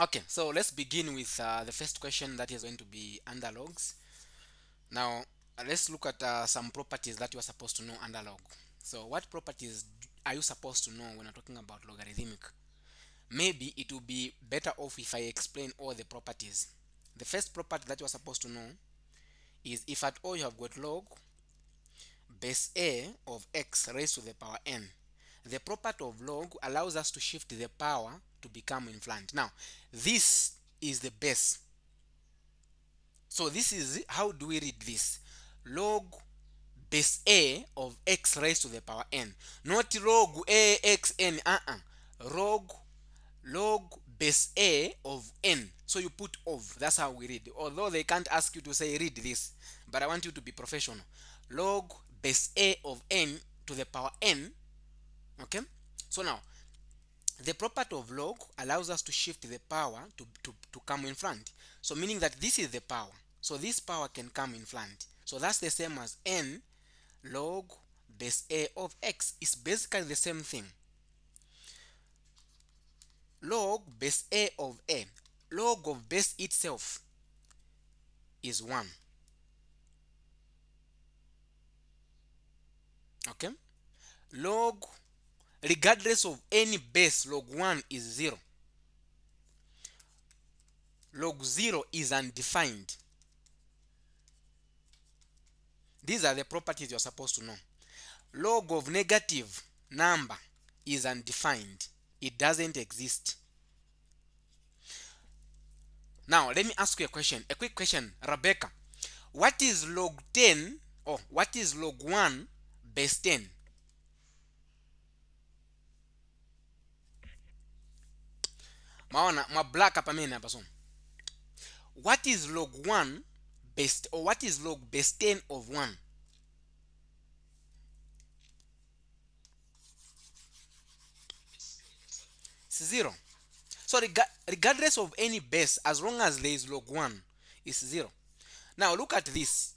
Okay, so let's begin with the first question that is going to be under logs. Now, let's look at some properties that you are supposed to know under log. So, what properties are you supposed to know when you're talking about logarithmic? Maybe it will be better off if I explain all the properties. The first property that you are supposed to know is if at all you have got log base a of x raised to the power n. The property of log allows us to shift the power to become inflant. Now, this is the base. So this is, how do we read this? Log base a of x raised to the power n. Not log a x n. Log base a of n. So you put of. That's how we read. Although they can't ask you to say read this, but I want you to be professional. Log base a of n to the power n. Okay. So now the property of log allows us to shift the power to come in front. So meaning that this is the power. So this power can come in front. So that's the same as n log base a of x. Is basically the same thing. Log base a of a. Log of base itself is 1. Okay. Log, regardless of any base, log 1 is 0. Log 0 is undefined. These are the properties you're supposed to know. Log of negative number is undefined. It doesn't exist. Now, let me ask you a question. A quick question. Rebecca, what is log 10 or what is log 1 base 10? Maona, ma black hapa mimi hapa so. What is log 1 base or what is log base 10 of 1? It's 0. So regardless of any base, as long as there is log 1, it's 0. Now look at this.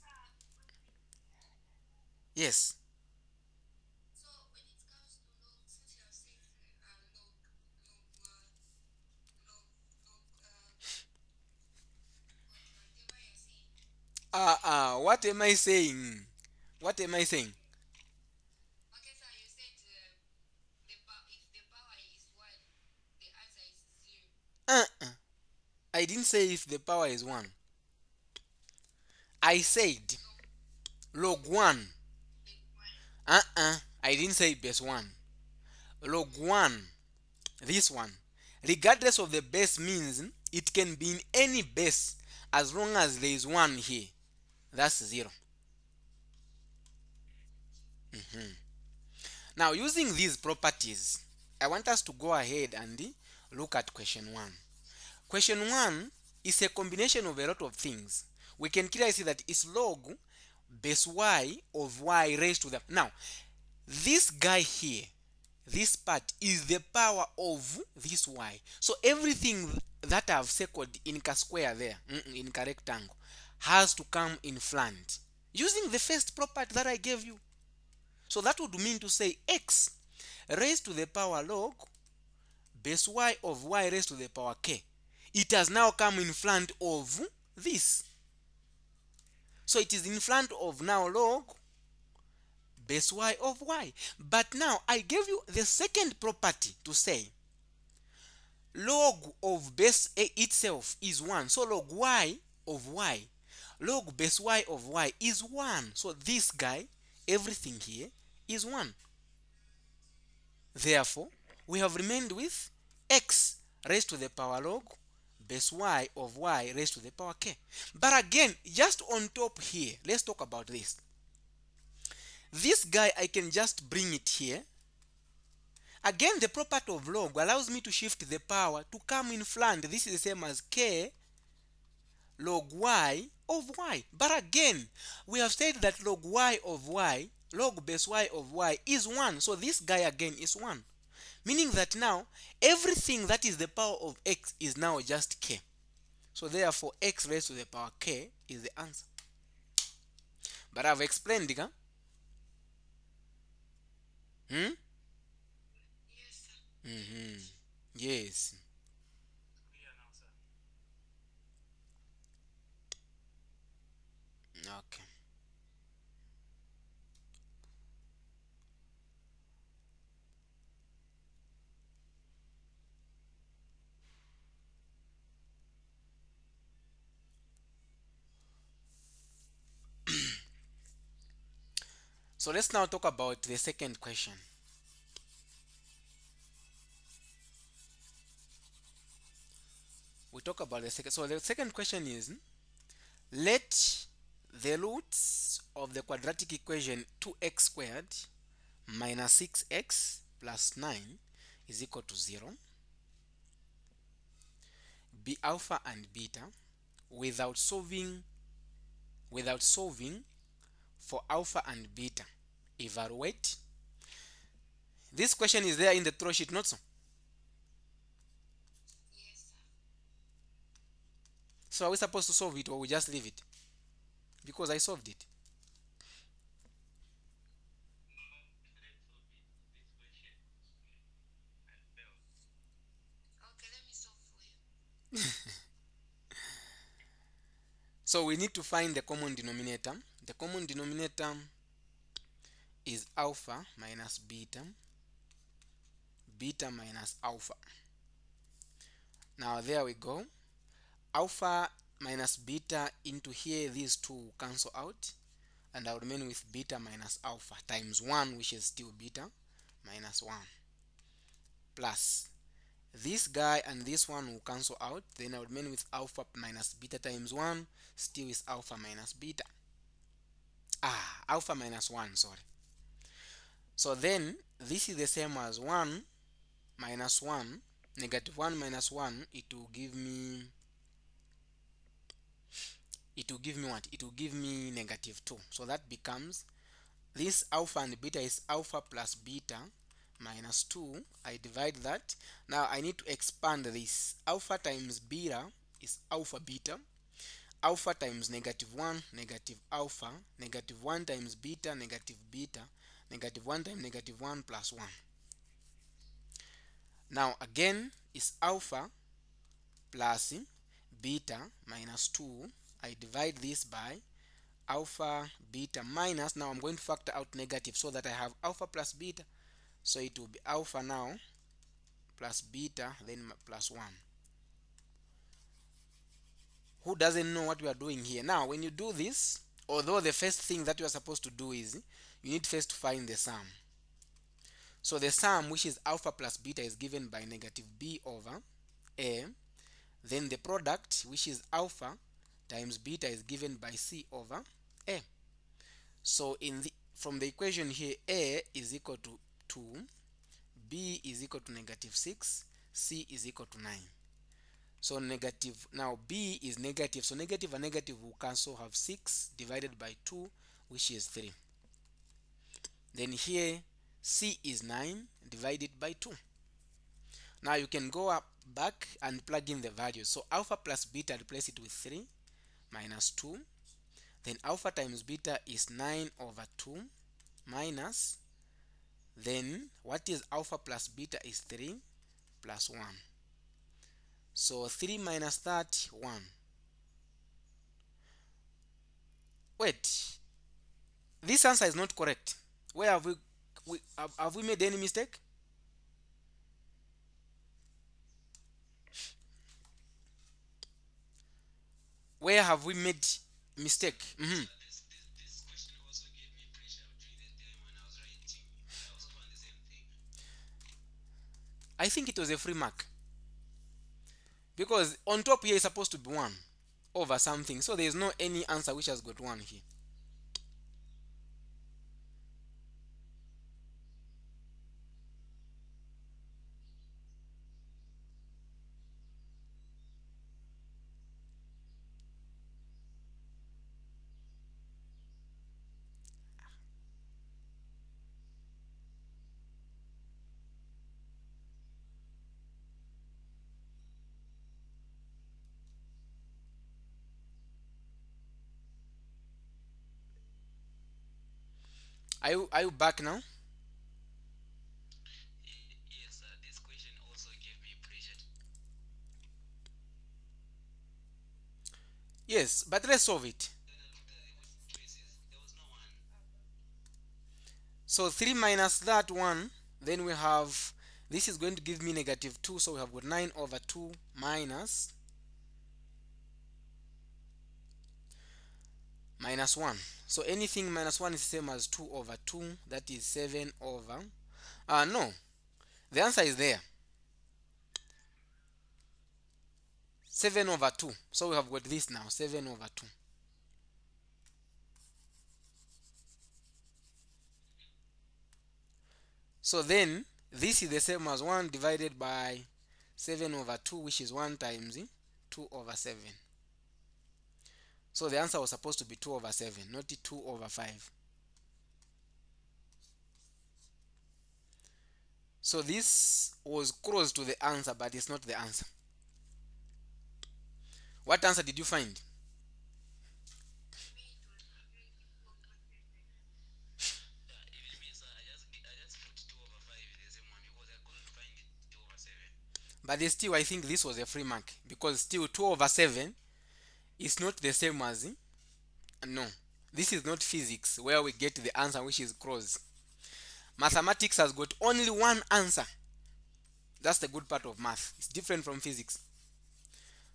Yes. What am I saying? What am I saying? Uh-uh. I didn't say if the power is 1. I said log 1. I didn't say base 1. Log 1. This one. Regardless of the base means it can be in any base as long as there is 1 here. That's 0. Now, using these properties, I want us to go ahead and look at question 1. Question 1 is a combination of a lot of things. We can clearly see that it's log base y of y raised to the... Now, this guy here, this part is the power of this y. So everything that I've circled in a square there, in a rectangle, has to come in front using the first property that I gave you. So that would mean to say x raised to the power log base y of y raised to the power k. It has now come in front of this. So it is in front of now log base y of y. But now I gave you the second property to say log of base a itself is 1. So log y of y, log base y of y is 1. So this guy, everything here is 1. Therefore, we have remained with x raised to the power log base y of y raised to the power k. But again, just on top here, let's talk about this. This guy, I can just bring it here. Again, the property of log allows me to shift the power to come in front. This is the same as k log y of y. But again, we have said that log y of y, log base y of y is 1. So this guy again is 1. Meaning that now, everything that is the power of x is now just k. So therefore, x raised to the power k is the answer. But I've explained it, huh? Mm-hmm. Yes. Okay. So let's now talk about the second question. We talk about the second. So the second question is, let the roots of the quadratic equation 2x squared minus 6x plus 9 is equal to 0 be alpha and beta without solving for alpha and beta. Evaluate. This question is there in the throw sheet, not so? So are we supposed to solve it or we just leave it? Because I solved it. So we need to find the common denominator. The common denominator is alpha minus beta, beta minus alpha. Now there we go. Alpha minus beta into here, these two will cancel out, and I'll remain with beta minus alpha times 1, which is still beta minus 1, plus this guy and this one will cancel out, then I'll remain with alpha minus beta times 1, still is alpha minus beta. Alpha minus 1, sorry. So then this is the same as 1 minus 1, negative 1 minus 1, it will give me what? It will give me negative 2. So that becomes, this alpha and beta is alpha plus beta minus 2. I divide that. Now I need to expand this. Alpha times beta is alpha beta. Alpha times negative 1, negative alpha. Negative 1 times beta, negative beta. Negative 1 times negative 1 plus 1. Now again is alpha plus beta minus 2. I divide this by alpha beta minus, now I'm going to factor out negative so that I have alpha plus beta, so it will be alpha now plus beta then plus 1. Who doesn't know what we are doing here? Now when you do this, although the first thing that you are supposed to do is you need first to find the sum. So the sum, which is alpha plus beta, is given by negative b over a. Then the product, which is alpha times beta, is given by c over a. So from the equation here, a is equal to 2, b is equal to negative 6, c is equal to 9. So negative, now b is negative, so negative and negative will cancel, have 6 divided by 2, which is 3. Then here c is 9 divided by 2. Now you can go up back and plug in the values. So alpha plus beta, replace it with 3 minus 2. Then alpha times beta is 9 over 2 minus, then what is alpha plus beta is 3 plus 1. So 3 minus that, 1. Wait, this answer is not correct. Where have we made any mistake? Where have we made mistake? I think it was a free mark, because on top here is supposed to be 1 over something, so there is no any answer which has got 1 here. Are you back now? Yes, but let's solve it. So 3 minus that 1, then we have, this is going to give me negative 2, so we have got 9 over 2 minus 1. So anything minus 1 is the same as 2 over 2, that is 7 over, no, the answer is there, 7 over 2. So we have got this now, 7 over 2. So then this is the same as 1 divided by 7 over 2, which is 1 times 2 over 7. So the answer was supposed to be 2 over 7, not 2 over 5. So this was close to the answer, but it's not the answer. What answer did you find? But still, I think this was a free mark, because still 2 over 7 is not the same as, no. This is not physics where we get the answer which is close. Mathematics has got only one answer. That's the good part of math. It's different from physics.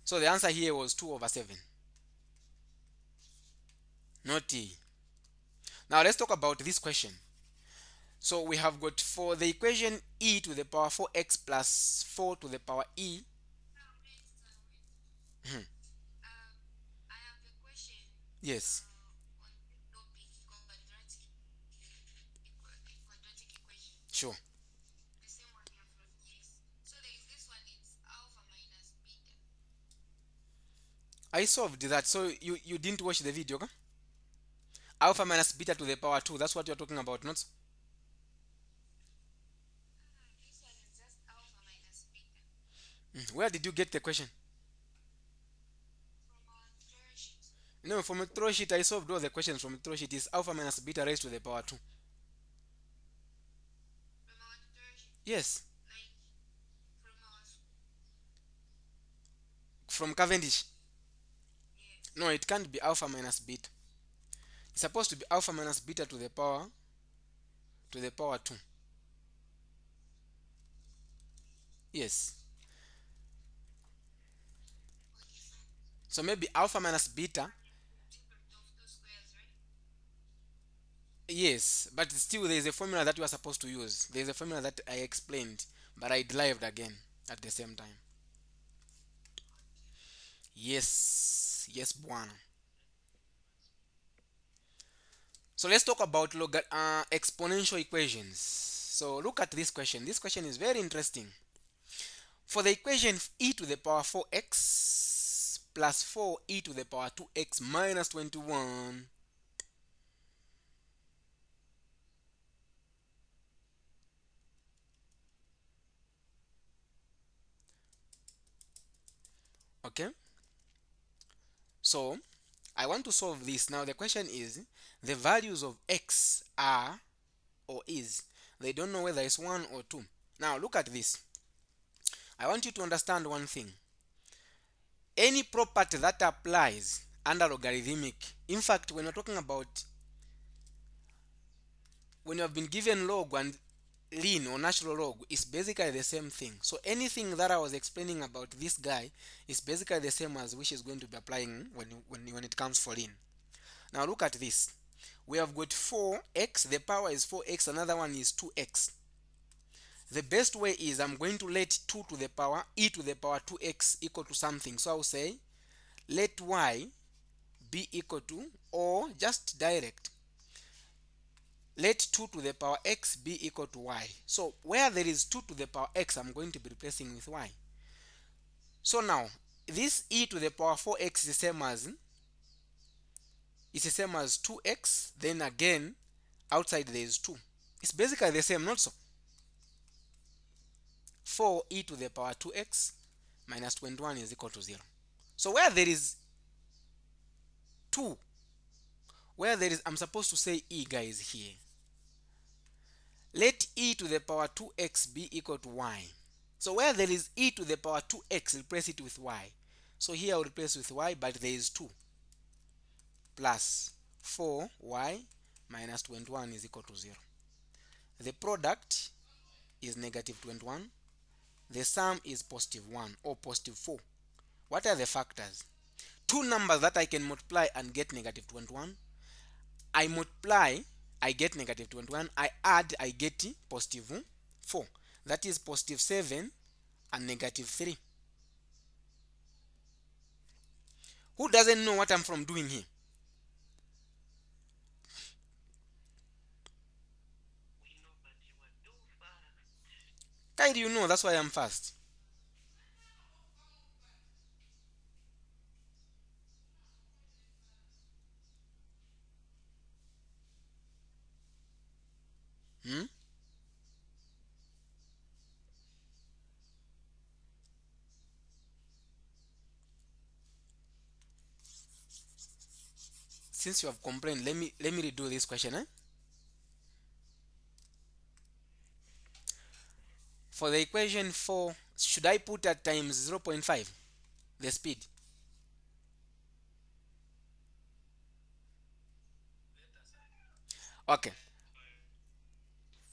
So the answer here was 2 over 7. Not E. Now let's talk about this question. So we have got, for the equation e to the power 4x plus 4 to the power e. Yes. Sure. I solved that. So you didn't watch the video, huh? Alpha minus beta to the power 2. That's what you're talking about, not? Where did you get the question? No, from a throw sheet. I solved all the questions from a throw sheet. Is alpha minus beta raised to the power 2. Yes. From Cavendish. No, it can't be alpha minus beta. It's supposed to be alpha minus beta to the power 2. Yes. So maybe alpha minus beta. Yes, but still there is a formula that you are supposed to use. There is a formula that I explained, but I derived again at the same time. Yes, yes, buana. So let's talk about exponential equations. So look at this question. This question is very interesting. For the equation e to the power 4x plus 4e to the power 2x minus 21. Okay. So I want to solve this. Now the question is, the values of x are or is. They don't know whether it's 1 or 2. Now look at this. I want you to understand one thing. Any property that applies under logarithmic, in fact, when you're talking about, when you have been given log and ln or natural log, is basically the same thing. So anything that I was explaining about this guy is basically the same as which is going to be applying when it comes for ln. Now look at this. We have got 4x, the power is 4x, another one is 2x. The best way is I'm going to let 2 to the power e to the power 2x equal to something. So I'll say let y be equal to, or just direct, let 2 to the power x be equal to y. So where there is 2 to the power x, I'm going to be replacing with y. So now this e to the power 4x is the same as 2x. Then again outside there is 2. It's basically the same, not so? 4e to the power 2x minus 21 is equal to 0. So where there is 2, where there is, I'm supposed to say e, guys, here. Let e to the power 2x be equal to y. So where there is e to the power 2x, replace it with y. So here I'll replace with y, but there is 2 plus 4y minus 21 is equal to 0. the product is negative 21, the sum is positive 1 or positive 4. What are the factors? Two numbers that I can multiply and get negative 21. I multiply, I get negative 21. I add, I get positive 4. That is positive 7 and negative 3. Who doesn't know what I'm from doing here? Kyle, you know, that's why I'm fast. Hmm? Since you have complained, let me redo this question. For the equation 4, should I put at times 0.5 the speed? Okay.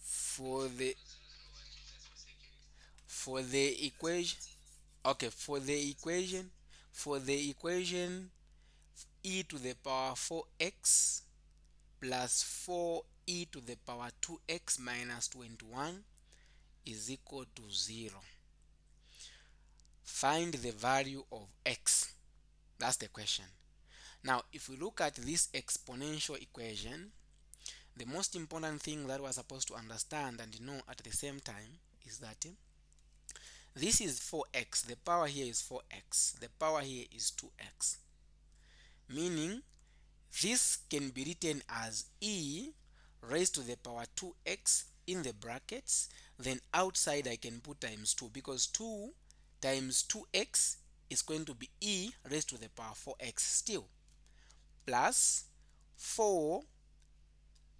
For the for the equation, okay, for the equation e to the power 4x plus 4e to the power 2x minus 21 is equal to 0. Find the value of x. That's the question. Now, if we look at this exponential equation, the most important thing that we're supposed to understand and know at the same time is that this is 4x, the power here is 4x, the power here is 2x, meaning this can be written as e raised to the power 2x in the brackets, then outside I can put times 2, because 2 times 2x is going to be e raised to the power 4x still, plus 4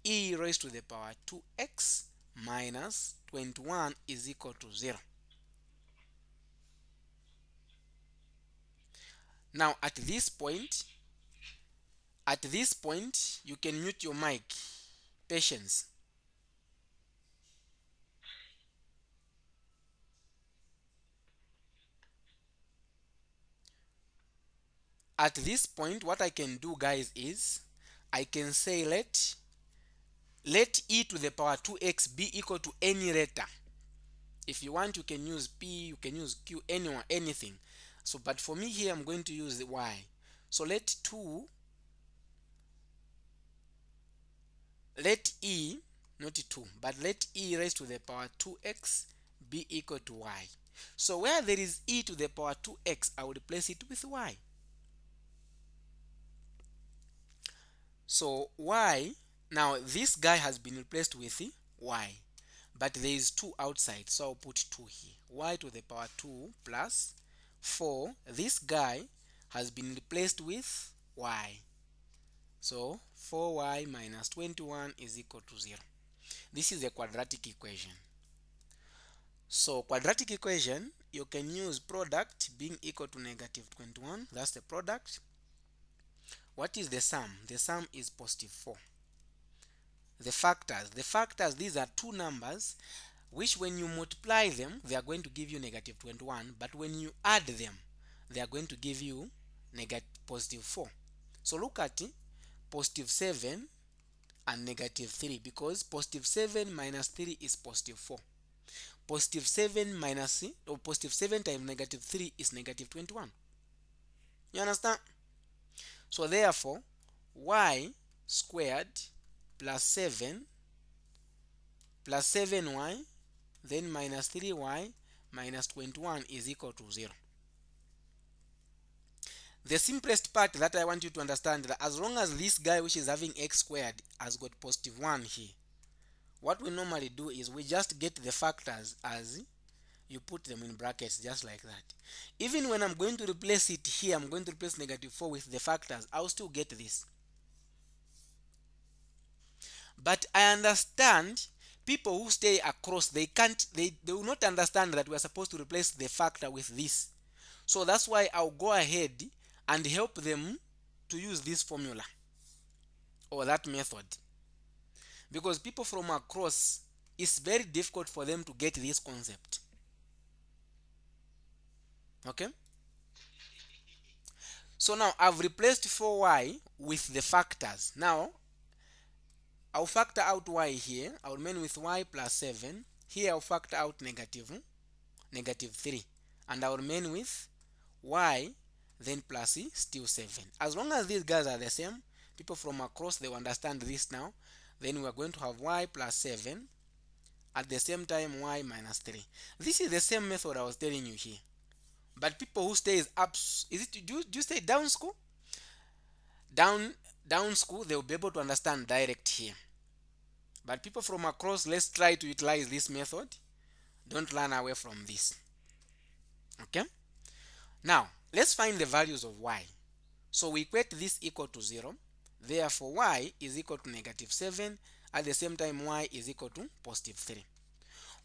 e raised to the power 2x minus 21 is equal to 0. Now at this point you can mute your mic. Patience. At this point, what I can do, guys, is I can say let e to the power 2x be equal to any letter. If you want, you can use p, you can use q, anyone, anything. So but for me here, I'm going to use the y. So let e, not 2, but let e raised to the power 2x be equal to y. So where there is e to the power 2x, I will replace it with y. So y, now this guy has been replaced with y, but there is 2 outside, so I'll put 2 here. Y to the power 2 plus 4, this guy has been replaced with y. So 4y minus 21 is equal to 0. This is a quadratic equation. So quadratic equation, you can use product being equal to negative 21. That's the product. What is the sum? The sum is positive 4. The factors, these are two numbers which when you multiply them, they are going to give you negative 21, but when you add them, they are going to give you positive 4. So look at positive 7 and negative 3, because positive 7 minus 3 is positive 4. Positive 7 minus or positive 7 times negative 3 is negative 21. You understand? So therefore, y squared plus 7 plus 7y then minus 3y minus 21 is equal to 0. The simplest part that I want you to understand, that as long as this guy which is having x squared has got positive 1 here, what we normally do is we just get the factors as you put them in brackets, just like that. Even when I'm going to replace it here, I'm going to replace negative 4 with the factors, I'll still get this. But I understand people who stay across, they will not understand that we are supposed to replace the factor with this. So that's why I'll go ahead and help them to use this formula or that method, because people from across, it's very difficult for them to get this concept. Okay, so now I've replaced 4y with the factors. Now I'll factor out y here. I'll remain with y plus 7. Here I'll factor out negative 3, and I'll remain with y then plus still 7. As long as these guys are the same, people from across, they will understand this now. Then we are going to have y plus 7 at the same time y minus 3. This is the same method I was telling you here. But people who stays up, is it, do you stay down school? Down school, they will be able to understand direct here. But people from across, let's try to utilize this method. Don't run away from this. Okay, now let's find the values of y. So we equate this equal to 0. Therefore y is equal to negative 7. At the same time y is equal to positive 3.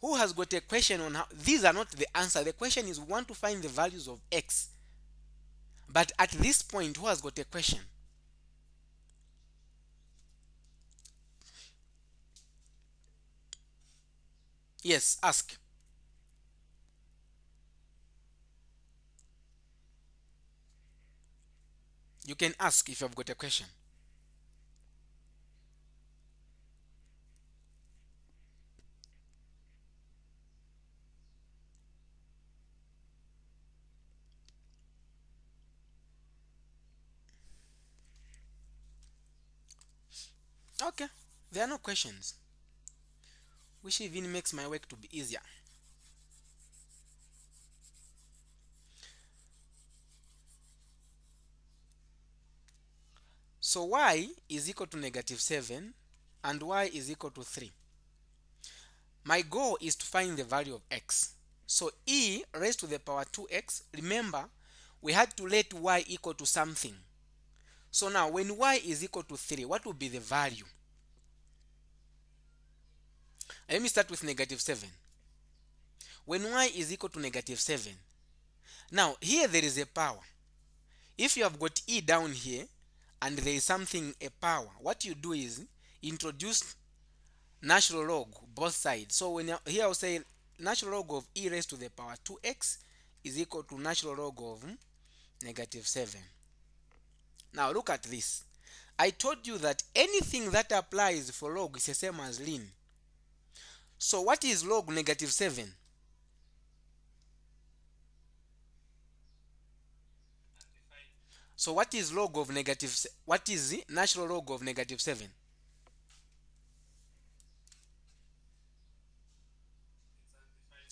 Who has got a question on how? These are not the answer. The question is we want to find the values of x. But at this point, who has got a question? Yes, ask. You can ask if you've got a question. Okay, there are no questions, which even makes my work to be easier. So y is equal to negative 7 and y is equal to 3. My goal is to find the value of x. So e raised to the power 2x, remember we had to let y equal to something. So now when y is equal to 3, what will be the value? Let me start with negative 7. When y is equal to negative 7, now here there is a power. If you have got e down here and there is something, a power, what you do is introduce natural log both sides. So when here I'll say natural log of e raised to the power 2x is equal to natural log of negative 7. Now look at this. I told you that anything that applies for log is the same as ln. So what is log negative 7? So what is log of negative, what is the natural log of negative 7?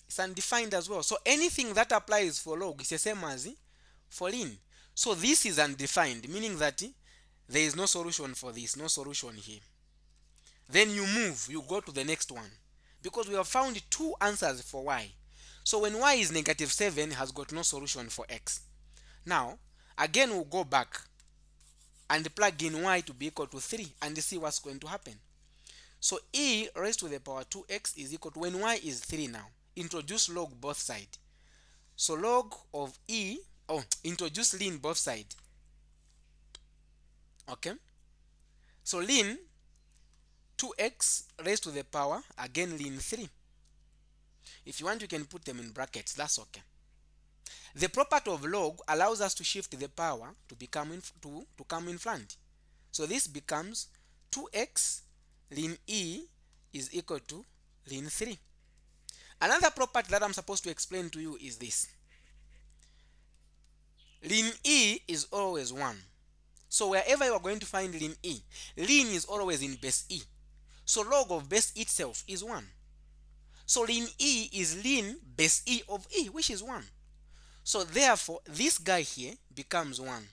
It's undefined as well. So anything that applies for log is the same as for ln. So this is undefined, meaning that there is no solution for this, no solution here. Then you move, you go to the next one, because we have found two answers for y. So when y is negative 7, has got no solution for x. Now again we'll go back and plug in y to be equal to 3 and see what's going to happen. So e raised to the power 2x is equal to, when y is 3 now, introduce log both sides. So log of e, introduce ln both sides. Okay, so ln 2x raised to the power, again ln 3. If you want, you can put them in brackets, that's okay. The property of log allows us to shift the power to come in front. So this becomes 2x ln e is equal to ln 3. Another property that I'm supposed to explain to you is this. Ln e is always 1. So wherever you are going to find ln e, ln is always in base e. So log of base itself is 1. So ln e is ln base e of e, which is 1. So therefore this guy here becomes 1.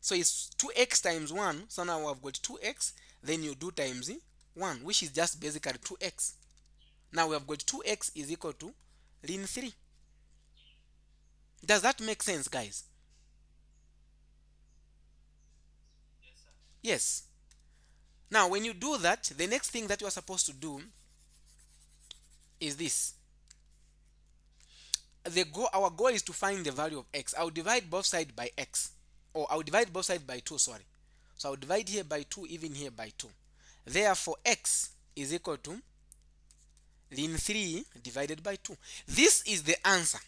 So it's 2x times 1. So now I've got 2x, then you do times 1, which is just basically 2x. Now we have got 2x is equal to ln 3. Does that make sense, guys? Yes, sir. Yes. Now when you do that, the next thing that you are supposed to do is this. Our goal is to find the value of x. I'll divide both sides by x, or I'll divide both sides by 2, sorry. So I'll divide here by 2, even here by 2. Therefore x is equal to ln 3 divided by 2. This is the answer.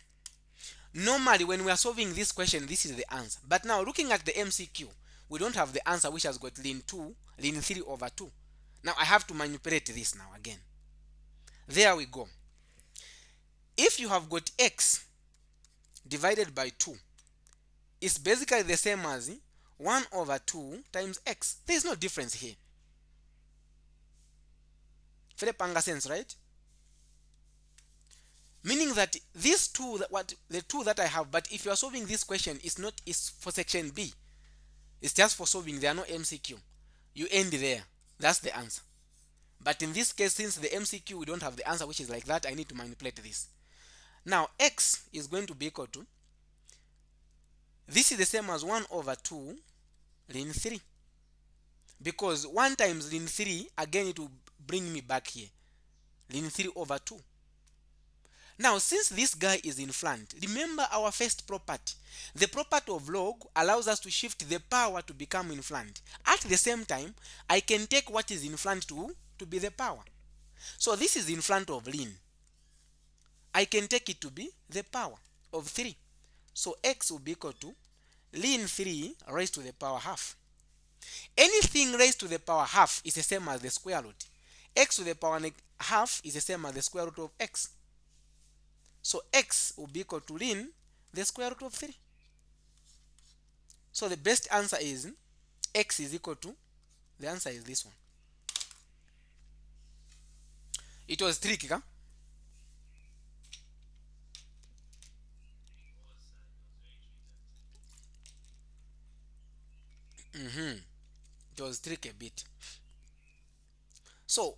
Normally, when we are solving this question, this is the answer. But now, looking at the MCQ, we don't have the answer which has got ln 3 over 2. Now, I have to manipulate this now again. There we go. If you have got x divided by 2, it's basically the same as 1 over 2 times x. There is no difference here. Very panga sense, right? Meaning that these two, the two that I have, but if you are solving this question, it's for section B. It's just for solving. There are no MCQ. You end there. That's the answer. But in this case, since the MCQ, we don't have the answer which is like that, I need to manipulate this. Now, x is going to be equal to, this is the same as 1 over 2 ln 3. Because 1 times ln 3, again it will bring me back here. Ln 3 over 2. Now, since this guy is in front, remember our first property. The property of log allows us to shift the power to become in front. At the same time, I can take what is in front to be the power. So this is in front of ln. I can take it to be the power of 3. So x will be equal to ln 3 raised to the power half. Anything raised to the power half is the same as the square root. X to the power half is the same as the square root of x. So x will be equal to ln the square root of 3. So the best answer is x is equal to, the answer is this one. It was tricky, huh? It was tricky a bit. So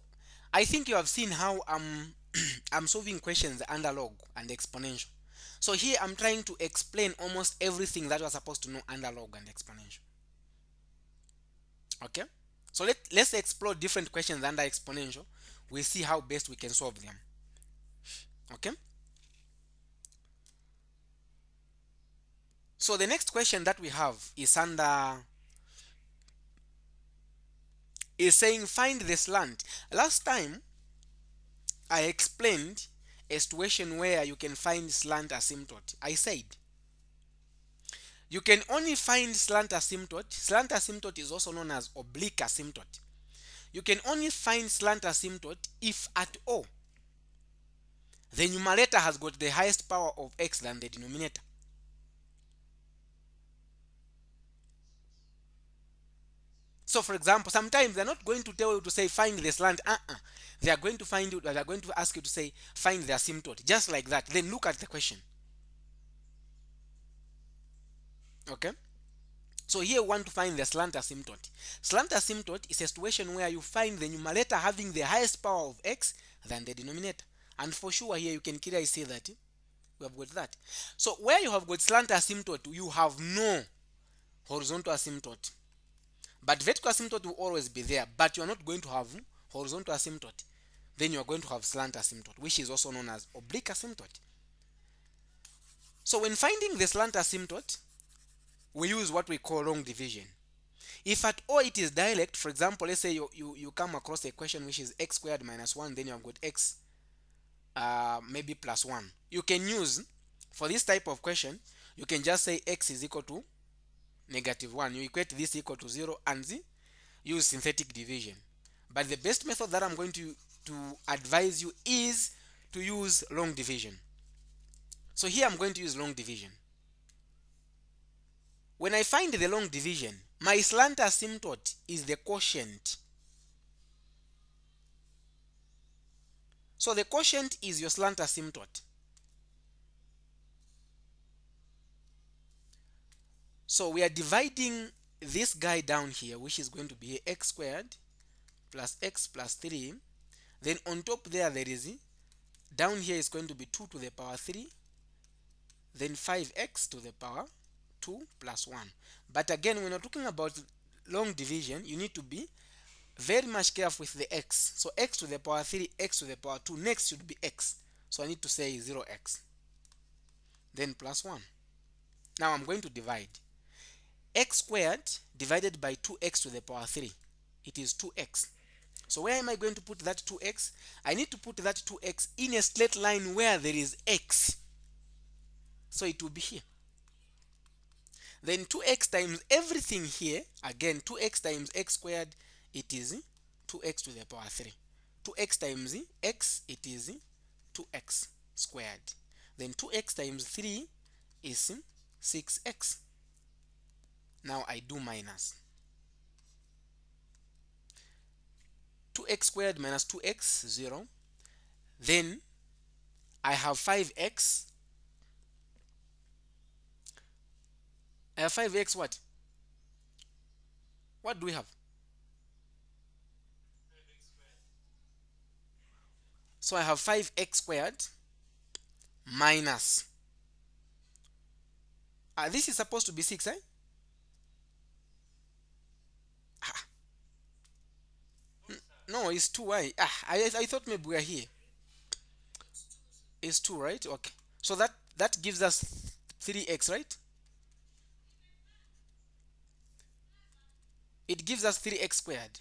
I think you have seen how I'm solving questions under log and exponential. So here I'm trying to explain almost everything that you're supposed to know under log and exponential. Okay? So let's explore different questions under exponential. We'll see how best we can solve them. Okay? So the next question that we have is saying find the slant. Last time I explained a situation where you can find slant asymptote. I said you can only find slant asymptote. Slant asymptote is also known as oblique asymptote. You can only find slant asymptote if at all the numerator has got the highest power of x than the denominator. So for example, sometimes they're not going to tell you to say find the slant. They are going to ask you to say find the asymptote. Just like that. Then look at the question. Okay? So here we want to find the slant asymptote. Slant asymptote is a situation where you find the numerator having the highest power of x than the denominator. And for sure here you can clearly see that we have got that. So where you have got slant asymptote, you have no horizontal asymptote. But vertical asymptote will always be there, but you are not going to have horizontal asymptote. Then you are going to have slant asymptote, which is also known as oblique asymptote. So when finding the slant asymptote, we use what we call long division. If at all it is direct, for example, let's say you come across a question which is x squared minus 1, then you have got x maybe plus 1. You can use, for this type of question, you can just say x is equal to -1. You equate this equal to 0 and use synthetic division. But the best method that I'm going to advise you is to use long division. So here I'm going to use long division. When I find the long division, my slant asymptote is the quotient. So the quotient is your slant asymptote. So we are dividing this guy down here, which is going to be x squared plus x plus 3. Then on top there is, down here is going to be 2 to the power 3. Then 5x to the power 2 plus 1. But again, when you're talking about long division, you need to be very much careful with the x. So x to the power 3, x to the power 2, next should be x. So I need to say 0x. Then plus 1. Now I'm going to divide. X squared divided by 2x to the power 3. It is 2x. So where am I going to put that 2x? I need to put that 2x in a straight line where there is x. So it will be here. Then 2x times everything here, again 2x times x squared, it is 2x to the power 3. 2x times x, it is 2x squared. Then 2x times 3 is 6x. Now I do minus. 2x squared minus 2x, 0. Then I have 5x. I have 5x what? What do we have? So I have 5x squared minus. This is supposed to be 6, eh? Ah, no, it's 2. Why? I thought maybe we are here. It's 2, right? Okay. So that gives us 3x, right? It gives us 3x squared.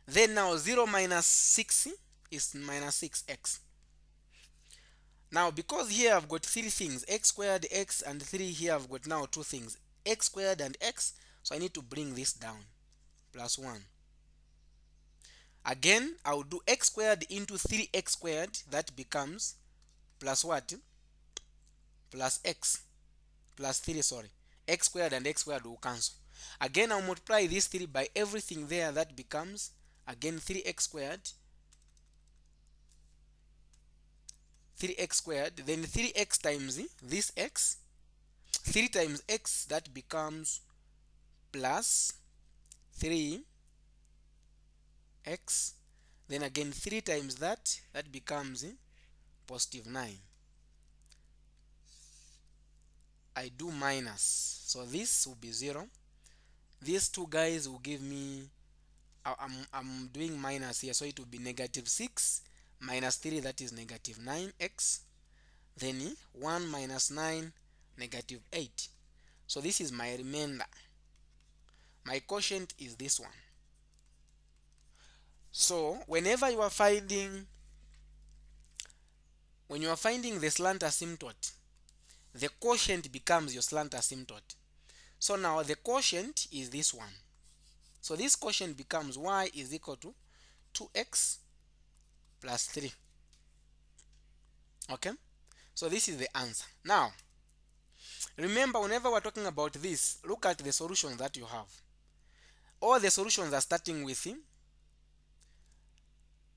Then now 0 minus 6 is minus 6x. Now because here I've got 3 things, x squared, x, and 3, here I've got now 2 things, x squared and x. So I need to bring this down, plus 1. Again, I'll do x squared into 3x squared. That becomes plus what? Plus x. Plus 3, sorry. X squared and x squared will cancel. Again, I'll multiply this 3 by everything there. That becomes, again, 3x squared. 3x squared. Then 3x times this x. 3 times x, that becomes plus 3x. Then again 3 times that becomes positive 9. I do minus, so this will be 0. These two guys will give me, I'm doing minus here, so it will be negative 6 minus 3, that is negative 9x. Then 1 minus 9, negative 8. So this is my remainder. My quotient is this one. So whenever you are finding, when you are finding the slant asymptote, the quotient becomes your slant asymptote. So now the quotient is this one. So this quotient becomes y is equal to 2x plus 3. Okay? So this is the answer. Now, remember, whenever we're talking about this, look at the solutions that you have. All the solutions are starting with him.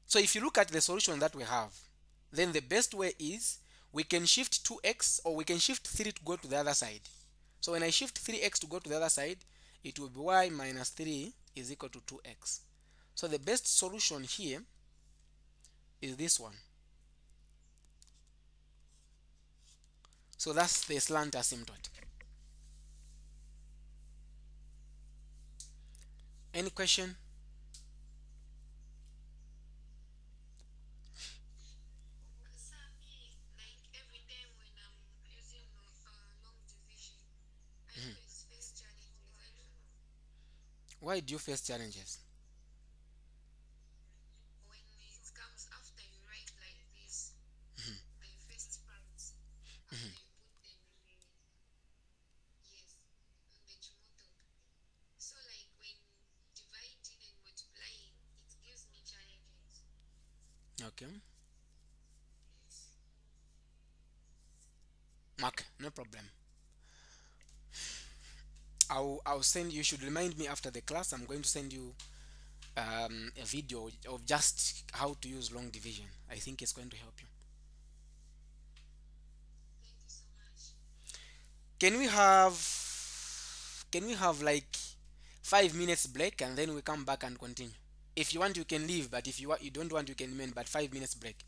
So if you look at the solution that we have, then the best way is we can shift 2x, or we can shift 3 to go to the other side. So when I shift 3x to go to the other side, it will be y minus 3 is equal to 2x. So the best solution here is this one. So that's the slant asymptote. Any question? Why do you face challenges? Okay. Mark, no problem. I'll send you. Should remind me after the class. I'm going to send you a video of just how to use long division. I think it's going to help you. Can we have like 5 minutes break, and then we come back and continue? If you want, you can leave, but if you don't want, you can remain. But 5 minutes break.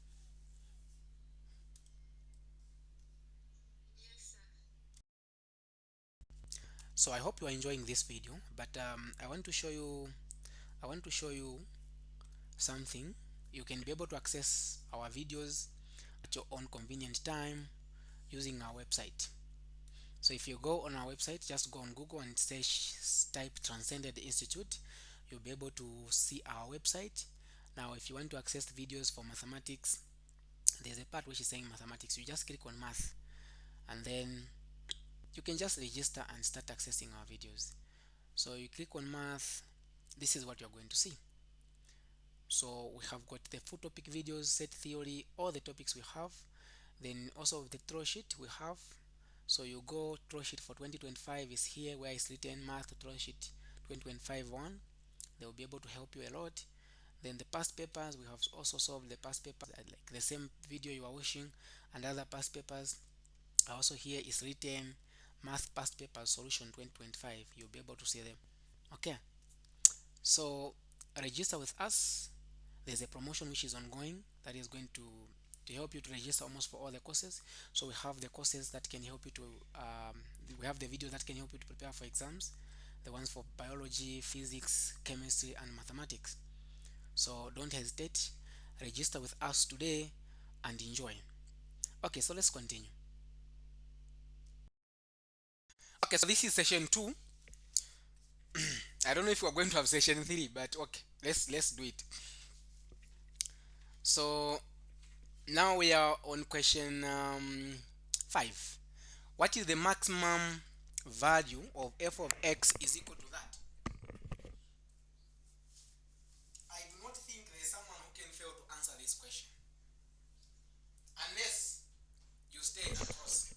So I hope you are enjoying this video, but I want to show you something. You can be able to access our videos at your own convenient time using our website. So if you go on our website, just go on Google and type Transcended Institute. you'll be able to see our website. Now if you want to access the videos for mathematics, there's a part which is saying mathematics. You just click on math and then you can just register and start accessing our videos. So you click on math, this is what you're going to see. So we have got the full topic videos, set theory, all the topics we have. Then also the throw sheet we have. So you go, throw sheet for 2025 is here, where it's written math throw sheet 2025 1. They will be able to help you a lot. Then the past papers, we have also solved the past papers, like the same video you are watching, and other past papers are also here. Is written math past papers solution 2025. You'll be able to see them. Okay, so register with us. There's a promotion which is ongoing that is going to help you to register almost for all the courses. So we have the courses that can help you to we have the videos that can help you to prepare for exams, the ones for biology, physics, chemistry, and mathematics. So don't hesitate, register with us today and enjoy. Okay, so let's continue. Okay, so this is session 2. I don't know if we're going to have session 3, but okay, let's do it. So now we are on question 5. What is the maximum value of f of x is equal to that? I do not think there is someone who can fail to answer this question, unless you stay across.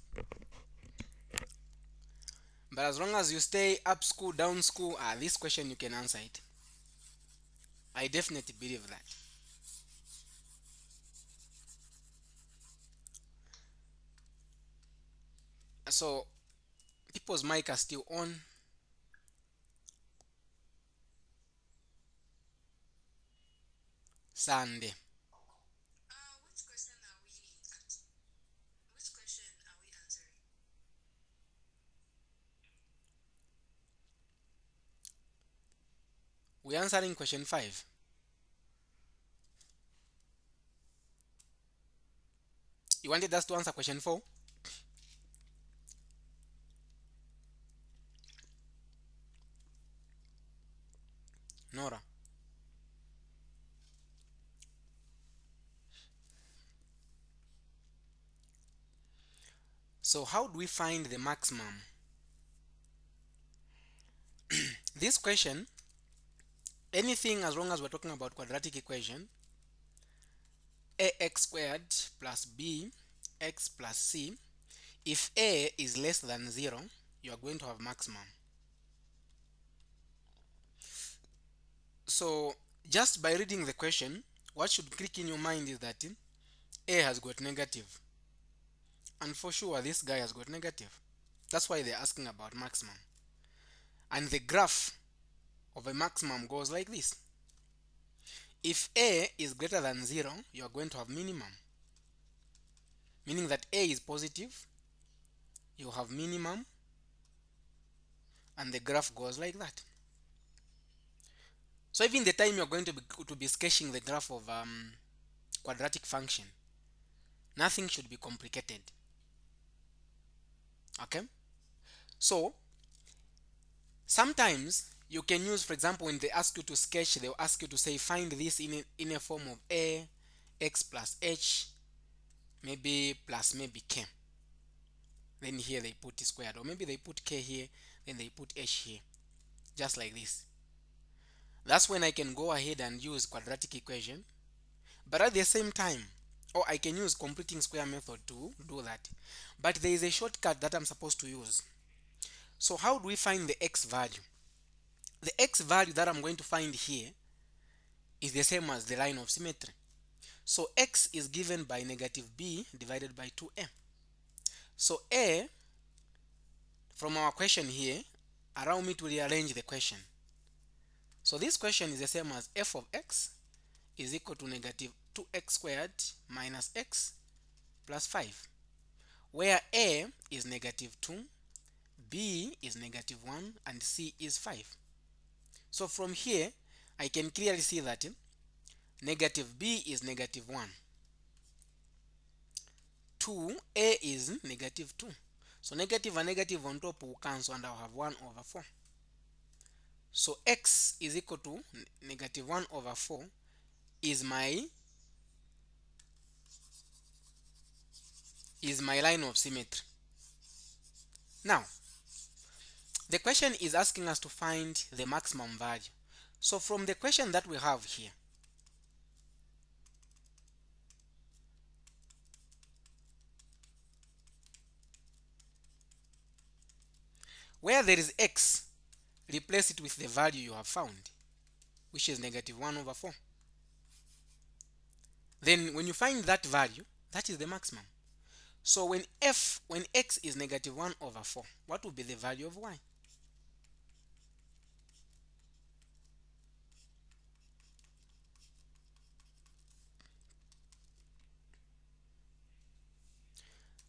But as long as you stay up school, down school, this question you can answer it. I definitely believe that. So people's mic are still on. Sunday. Which question are we answering? We're answering question 5. You wanted us to answer question 4? Nora. So how do we find the maximum? This question, anything as long as we're talking about quadratic equation, ax squared plus bx plus c, if a is less than 0, you are going to have maximum. So just by reading the question, what should click in your mind is that a has got negative, and for sure this guy has got negative. That's why they're asking about maximum. And the graph of a maximum goes like this. If a is greater than 0, you are going to have minimum, meaning that a is positive, you have minimum, and the graph goes like that. So even the time you're going to be sketching the graph of quadratic function, nothing should be complicated. Okay, so sometimes you can use, for example, when they ask you to sketch, they'll ask you to say find this in a form of a x plus h maybe plus maybe k, then here they put squared, or maybe they put k here, then they put h here, just like this. That's when I can go ahead and use quadratic equation, but at the same time, or I can use completing square method to do that. But there is a shortcut that I'm supposed to use. So how do we find the x value? The x value that I'm going to find here is the same as the line of symmetry. So x is given by negative b divided by 2a. So a, from our question here, allow me to rearrange the question. So this question is the same as f of x is equal to negative 2x squared minus x plus 5, where a is negative 2, b is negative 1, and c is 5. So from here, I can clearly see that negative b is negative 1, 2, a is negative 2. So negative and negative on top will cancel, and I'll have 1 over 4. So x is equal to negative 1 over 4 is my line of symmetry. Now the question is asking us to find the maximum value. So from the question that we have here, where there is x, replace it with the value you have found, which is negative 1 over 4. Then when you find that value, that is the maximum. So when x is negative 1 over 4, what will be the value of y?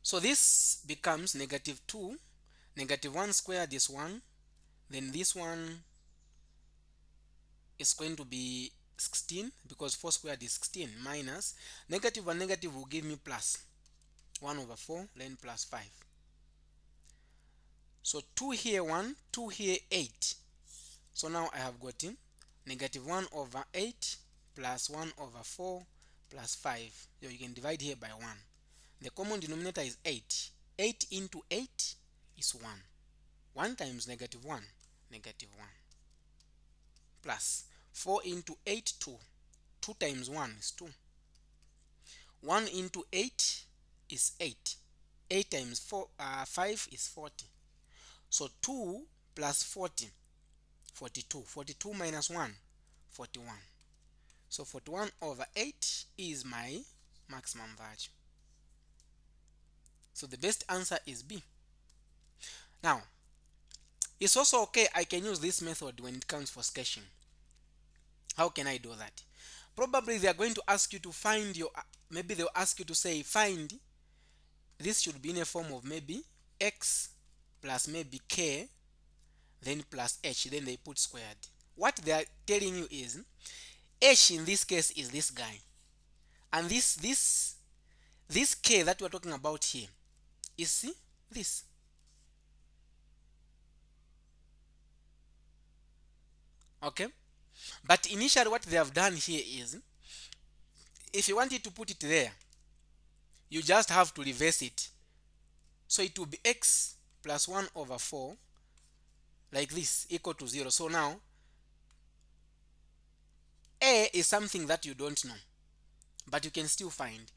So this becomes negative 2, negative 1 squared is 1, then this one is going to be 16 because 4 squared is 16 minus negative and negative will give me plus 1 over 4 then plus 5. So 2 here 1, 2 here 8. So now I have gotten negative 1 over 8 plus 1 over 4 plus 5. So you can divide here by 1. The common denominator is 8. 8 into 8 is 1. 1 times negative 1, negative 1. Plus 4 into 8, 2. 2 times 1 is 2. 1 into 8 is 8. 8 times 5 is 40. So 2 plus 40, 42. 42 minus 1, 41. So 41 over 8 is my maximum value. So the best answer is B. Now, it's also okay, I can use this method when it comes for sketching. How can I do that? Probably they are going to ask you to find your, maybe they'll ask you to say find, this should be in a form of maybe x plus maybe k, then plus h, then they put squared. What they are telling you is h in this case is this guy, and this k that we're talking about here is this. Okay, but initially what they have done here is, if you wanted to put it there, you just have to reverse it. So it will be x plus 1 over 4 like this equal to 0. So now a is something that you don't know, but you can still find.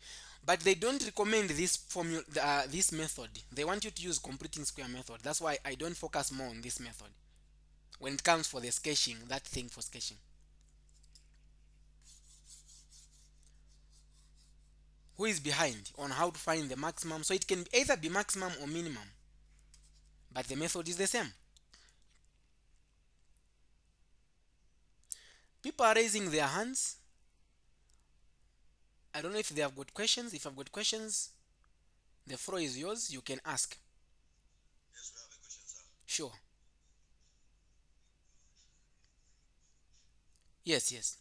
But they don't recommend this formula, this method. They want you to use completing square method. That's why I don't focus more on this method when it comes for the sketching, that thing for sketching. Who is behind on how to find the maximum? So it can either be maximum or minimum, but the method is the same. People are raising their hands. I don't know if they have got questions. If I've got questions, the floor is yours. You can ask. Yes, we have a question, sir. Sure. Yes, yes.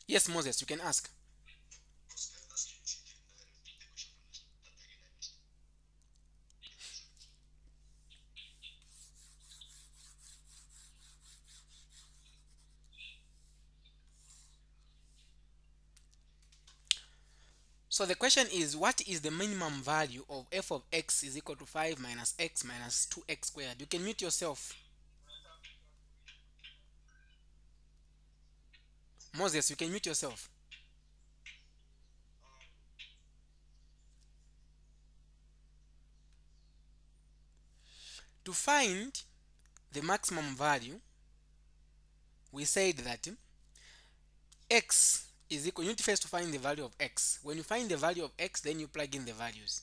Yes, Moses, you can ask. Can I ask you if you can repeat the question from the start again? I missed. So the question is, what is the minimum value of f of x is equal to 5 minus x minus 2x squared? You can mute yourself. Moses, you can mute yourself. To find the maximum value, we said that x is equal, you need first to find the value of x. When you find the value of x, then you plug in the values.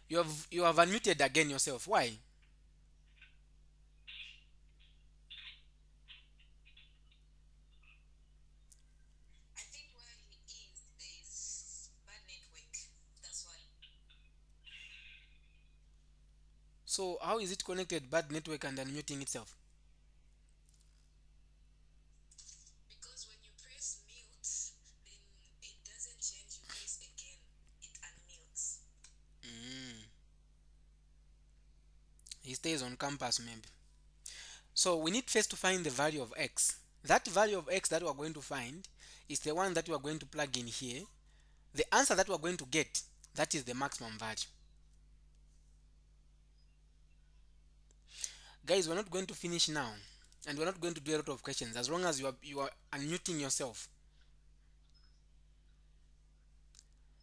You have unmuted again yourself. Why? I think where he is, there's bad network. That's why. So how is it connected bad network and unmuting itself? Because when you press mute, then it doesn't change. You press again. He stays on campus maybe. So we need first to find the value of x. That value of x that we are going to find is the one that we are going to plug in here. The answer that we are going to get, that is the maximum value. Guys, we're not going to finish now, and we're not going to do a lot of questions as long as you are unmuting yourself,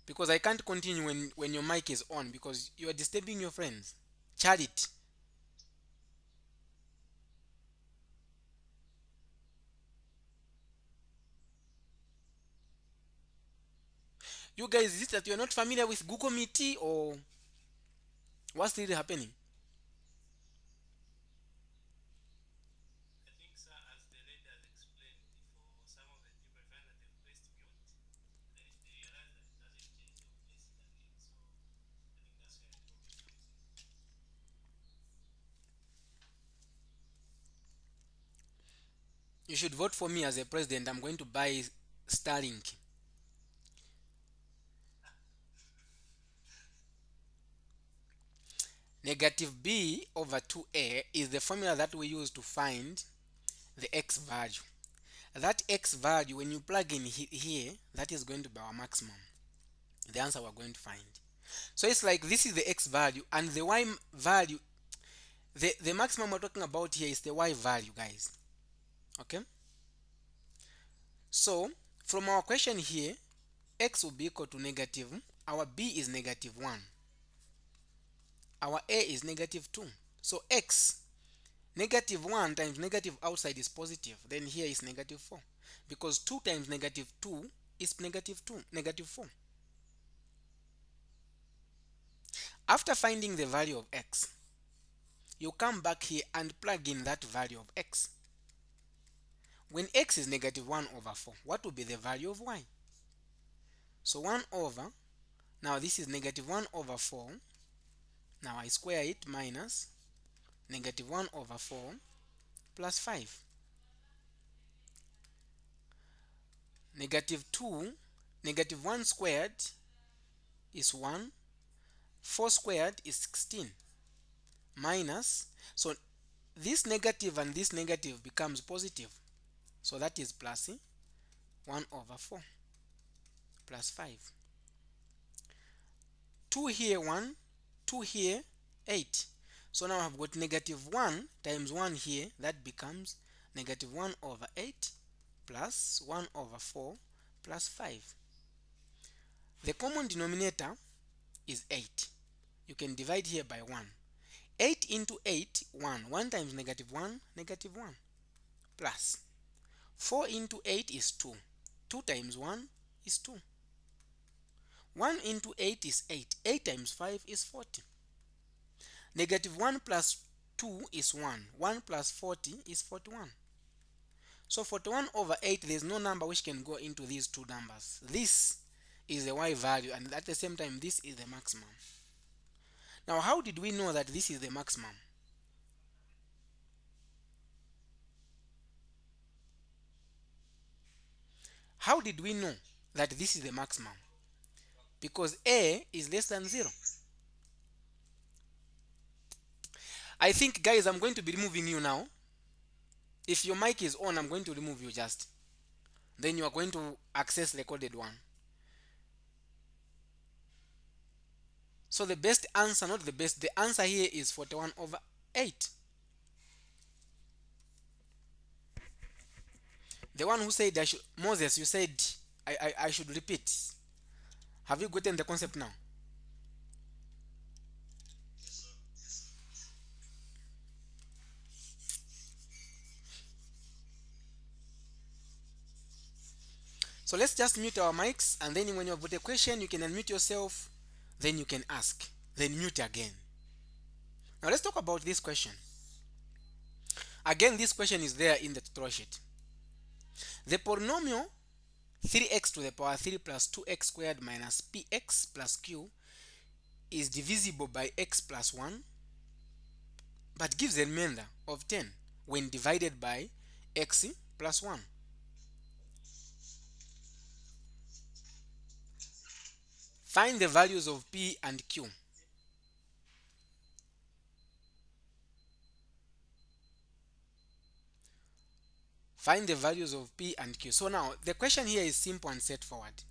because I can't continue when your mic is on because you are disturbing your friends. Charity. You guys, is it that you're not familiar with Google Meet or what's really happening? I think, sir, as the lady has explained, for some of the people find that they've pressed mute, then if they realize that it doesn't change, they'll place it again. So I think that's where the problem comes in. You should vote for me as a president. I'm going to buy Starlink. Negative b over 2a is the formula that we use to find the x value. That x value, when you plug in here, that is going to be our maximum, the answer we're going to find. So it's like this is the x value, and the y value, the maximum we're talking about here is the y value, guys. Okay, so from our question here, x will be equal to negative, our b is negative 1, our a is negative 2. So x, negative 1 times negative outside is positive, then here is negative 4, because 2 times negative 2 is negative 2, negative 4. After finding the value of x, you come back here and plug in that value of x. When x is negative 1 over 4, what will be the value of y? So 1 over, now this is negative 1 over 4, now I square it, minus negative 1 over 4 plus 5. Negative 2, negative 1 squared is 1, 4 squared is 16, minus, so this negative and this negative becomes positive, so that is plus 1 over 4 plus 5. 2 here 1, 2 here 8. So now I've got negative 1 times 1 here, that becomes negative 1 over 8 plus 1 over 4 plus 5. The common denominator is 8. You can divide here by 1. 8 into 8, 1. 1 times negative 1, negative 1. Plus 4 into 8 is 2. 2 times 1 is 2. 1 into 8 is 8. 8 times 5 is 40. Negative 1 plus 2 is 1. 1 plus 40 is 41. So 41 over 8, there is no number which can go into these two numbers. This is the y value, and at the same time this is the maximum. Now how did we know that this is the maximum? How did we know that this is the maximum? Because a is less than 0. I think, guys, I'm going to be removing you now. If your mic is on, I'm going to remove you just. Then you are going to access the recorded one. So the best answer, not the best, the answer here is 41 over 8. The one who said Moses, you said I should repeat. Have you gotten the concept now? So let's just mute our mics, and then when you have got a question, you can unmute yourself, then you can ask, then mute again. Now let's talk about this question. Again, this question is there in the tutorial sheet. The polynomial 3x to the power 3 plus 2x squared minus px plus q is divisible by x plus 1, but gives a remainder of 10 when divided by x plus 1. Find the values of p and q. Find the values of P and Q. So now the question here is simple and straightforward.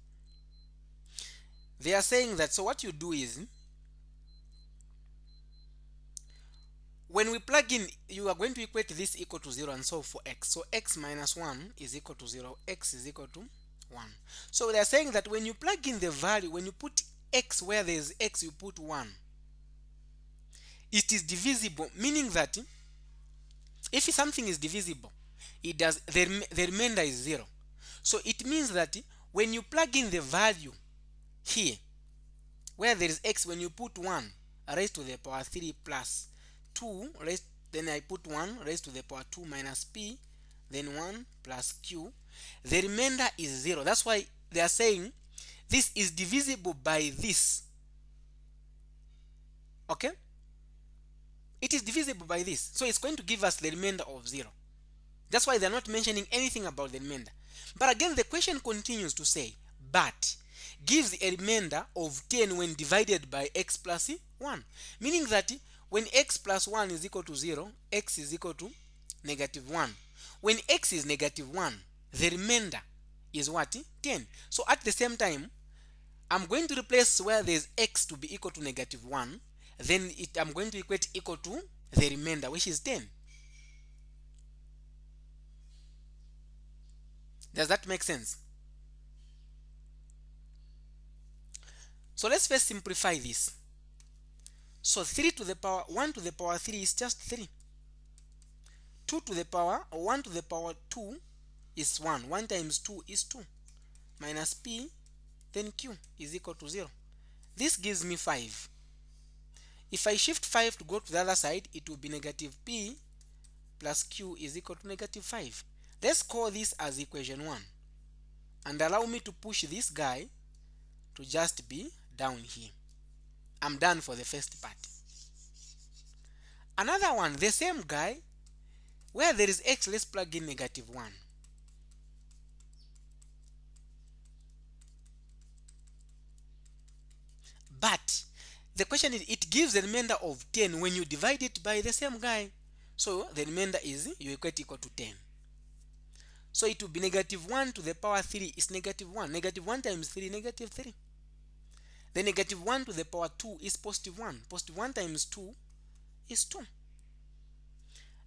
They are saying that, so what you do is, when we plug in, you are going to equate this equal to 0 and solve for x. So x minus 1 is equal to 0, x is equal to 1. So they are saying that when you plug in the value, when you put x where there is x, you put 1. It is divisible, meaning that if something is divisible, it does the remainder is 0. So it means that when you plug in the value here where there is x, when you put 1 raised to the power 3 plus 2 raised, then I put 1 raised to the power 2 minus p, then 1 plus q, the remainder is 0. That's why they are saying this is divisible by this. Okay, it is divisible by this, so it's going to give us the remainder of 0. That's why they're not mentioning anything about the remainder. But again, the question continues to say, but gives a remainder of 10 when divided by x plus 1. Meaning that when x plus 1 is equal to 0, x is equal to negative 1. When x is negative 1, the remainder is what? 10. So at the same time, I'm going to replace where there's x to be equal to negative 1. Then I'm going to equate equal to the remainder, which is 10. Does that make sense? So let's first simplify this. So 3 to the power 1 to the power 3 is just 3. 2 to the power, or 1 to the power 2 is 1. 1 times 2 is 2. Minus p, then q is equal to 0. This gives me 5. If I shift 5 to go to the other side, it will be negative p plus q is equal to negative 5. Let's call this as equation 1. And allow me to push this guy to just be down here. I'm done for the first part. Another one, the same guy, where there is x, let's plug in negative 1. But the question is, it gives a remainder of 10 when you divide it by the same guy. So the remainder is, you equate equal to 10. So it will be negative 1 to the power 3 is negative 1. Negative 1 times 3, negative 3. The negative 1 to the power 2 is positive 1. Positive 1 times 2 is 2.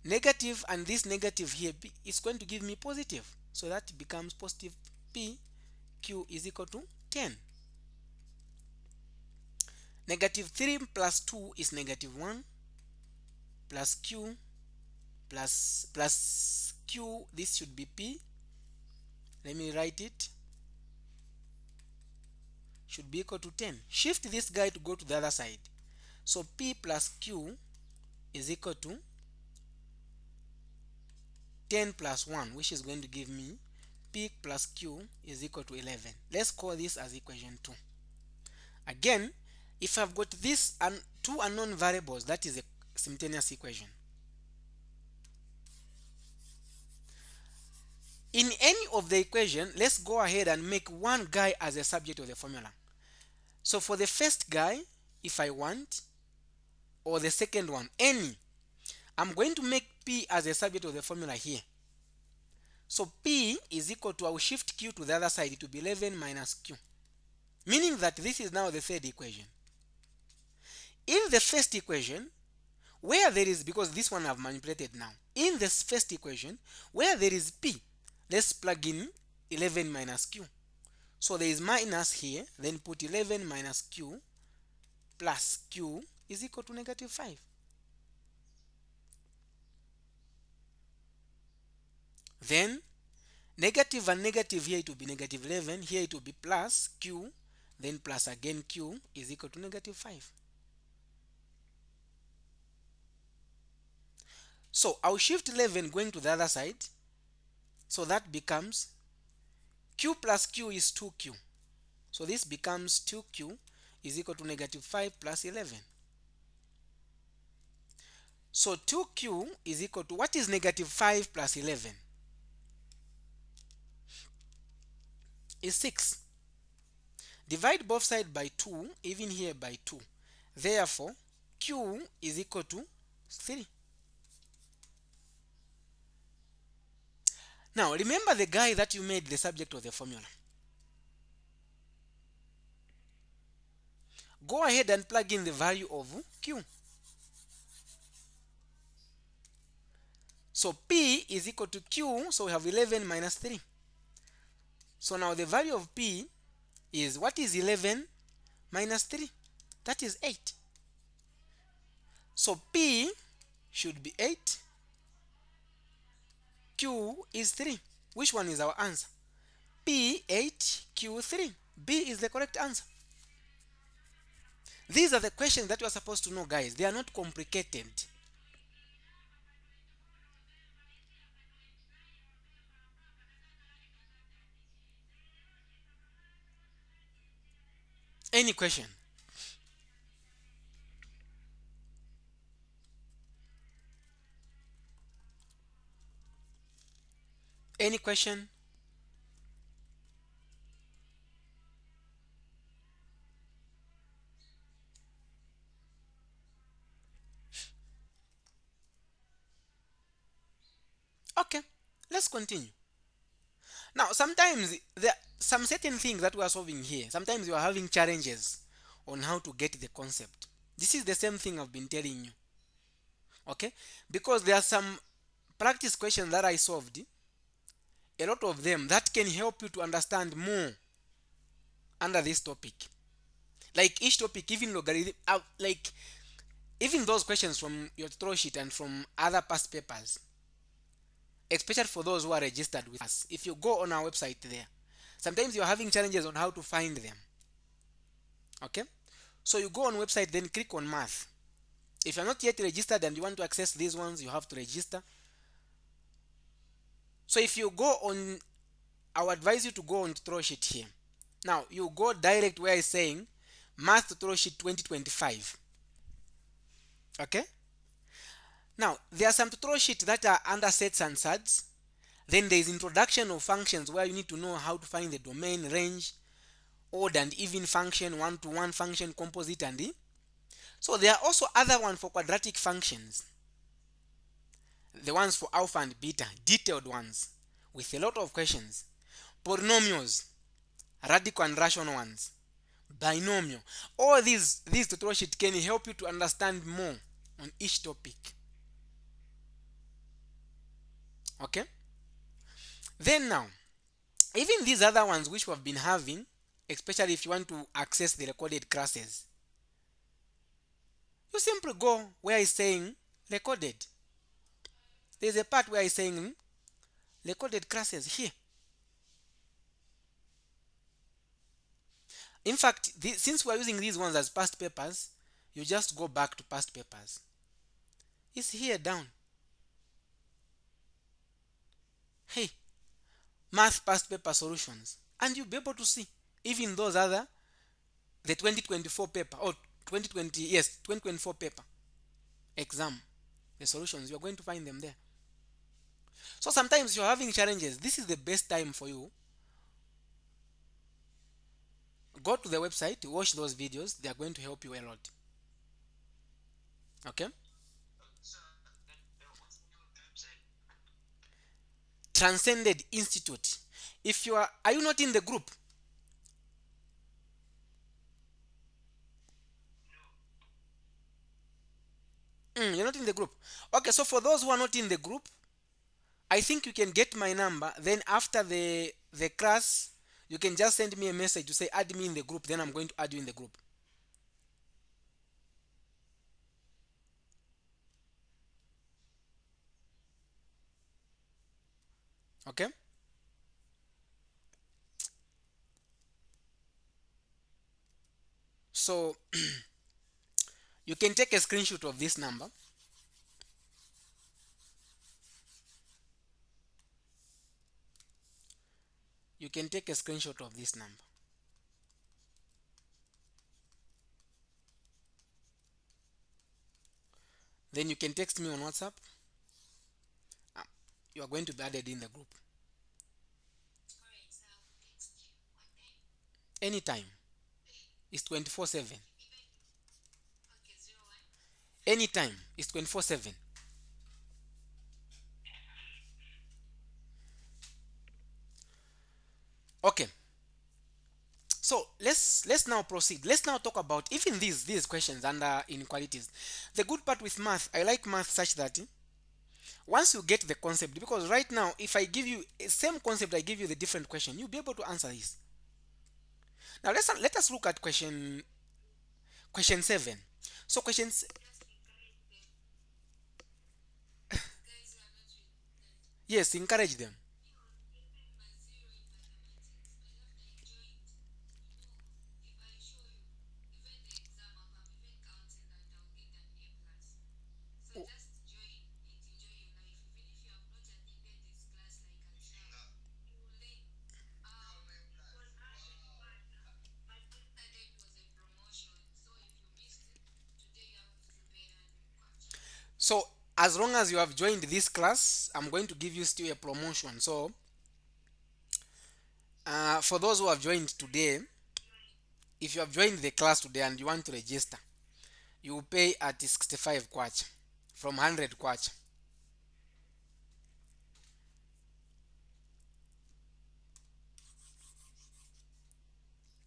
Negative, and this negative here is going to give me positive. So that becomes positive p, q is equal to 10. Negative 3 plus 2 is negative 1 plus q plus q, this should be p. Let me write it. Should be equal to 10. Shift this guy to go to the other side. So p plus q is equal to 10 plus 1, which is going to give me p plus q is equal to 11. Let's call this as equation 2. Again, if I've got this and two unknown variables, that is a simultaneous equation. In any of the equation, let's go ahead and make one guy as a subject of the formula. So for the first guy, if I want, or the second one, any, I'm going to make p as a subject of the formula here. So p is equal to, I will shift q to the other side, it will be 11 minus q. Meaning that this is now the third equation. In the first equation, where there is, because this one I've manipulated now, in this first equation, where there is p, let's plug in 11 minus q. So there is minus here, then put 11 minus q plus q is equal to negative 5. Then negative and negative, here it will be negative 11, here it will be plus q, then plus again q is equal to negative 5. So I'll shift 11 going to the other side. So that becomes q plus q is 2q. So this becomes 2q is equal to negative 5 plus 11. So 2q is equal to, what is negative 5 plus 11? Is 6. Divide both sides by 2, even here by 2. Therefore, q is equal to 3. Now remember the guy that you made the subject of the formula. Go ahead and plug in the value of Q. So P is equal to Q, so we have 11 minus 3. So now the value of P is, what is 11 minus 3? That is 8. So P should be 8. Q is 3. Which one is our answer? P 8, Q 3. B is the correct answer. These are the questions that you are supposed to know, guys. They are not complicated. Any question? Any question? Okay, let's continue. Now, sometimes there are some certain things that we are solving here. Sometimes you are having challenges on how to get the concept. This is the same thing I've been telling you. Okay? Because there are some practice questions that I solved, a lot of them that can help you to understand more under this topic. Like each topic, even logarithm, like even those questions from your throw sheet and from other past papers, especially for those who are registered with us. If you go on our website there, sometimes you're having challenges on how to find them. Okay? So you go on website, then click on math. If you're not yet registered and you want to access these ones, you have to register. So if you go on, I would advise you to go on throw sheet here. Now you go direct where it's saying math throw sheet 2025. Okay? Now there are some throw sheets that are under sets and surds. Then there is introduction of functions where you need to know how to find the domain, range, odd and even function, one-to-one function, composite, and so there are also other ones for quadratic functions. The ones for alpha and beta, detailed ones with a lot of questions. Polynomials, radical and rational ones, binomial. All these tutorial sheet can help you to understand more on each topic. Okay? Then now, even these other ones which we have been having, especially if you want to access the recorded classes, you simply go where it's saying recorded. There's a part where it's saying recorded classes here. In fact, since we're using these ones as past papers, you just go back to past papers. It's here down. Hey, math past paper solutions. And you'll be able to see even those other, the 2024 paper, or 2024 paper exam, the solutions, you're going to find them there. So sometimes you're having challenges. This is the best time for you. Go to the website, watch those videos. They are going to help you a lot. Okay? So, what's the name of the website? Transcended Institute. If you are you not in the group? You're not in the group. Okay, so for those who are not in the group, I think you can get my number. Then after the class, you can just send me a message to say add me in the group. Then I'm going to add you in the group. Okay? So you can take a screenshot of this number. You can take a screenshot of this number. Then you can text me on WhatsApp. You are going to be added in the group. Alright, so I'll text you. What time? Anytime. It's 24/7. Okay, 01. Anytime. It's 24/7. Okay, so let's now proceed. Let's now talk about even these questions under inequalities. The good part with math, I like math such that once you get the concept, because right now if I give you a same concept, I give you the different question, you'll be able to answer this. Now let us look at question 7. So questions, Guys who are not with that. yes, encourage them. Even my zero in mathematics, but after enjoying it, if I show you, even the exam, I've even counted that I'll get an A plus. So just enjoy your life. Even if you have not attended this class like an exam, you will learn. My 100 was a promotion, so if you missed it, today you have to pay 100 kwacha. So as long as you have joined this class, I'm going to give you still a promotion. So for those who have joined today, if you have joined the class today and you want to register, you will pay at 65 kwacha from 100 kwacha.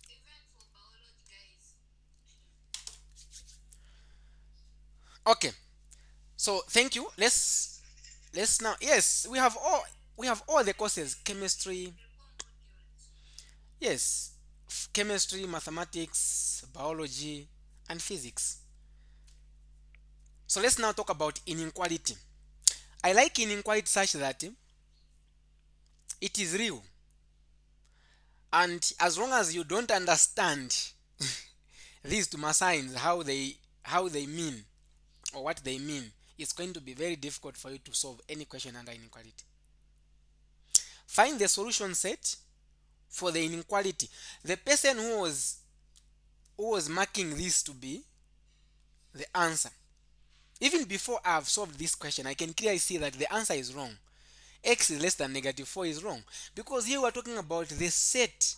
Even for biology, guys, Okay, so thank you. Let's now, yes, we have all the courses: chemistry, reform modules. yes, chemistry, mathematics, biology, and physics. So let's now talk about inequality. I like inequality such that it is real, and as long as you don't understand these two signs, how they mean or what they mean, it's going to be very difficult for you to solve any question under inequality. Find the solution set for the inequality. The person who was marking this to be the answer, even before I've solved this question, I can clearly see that the answer is wrong. X is less than negative 4 is wrong, because here we're talking about the set.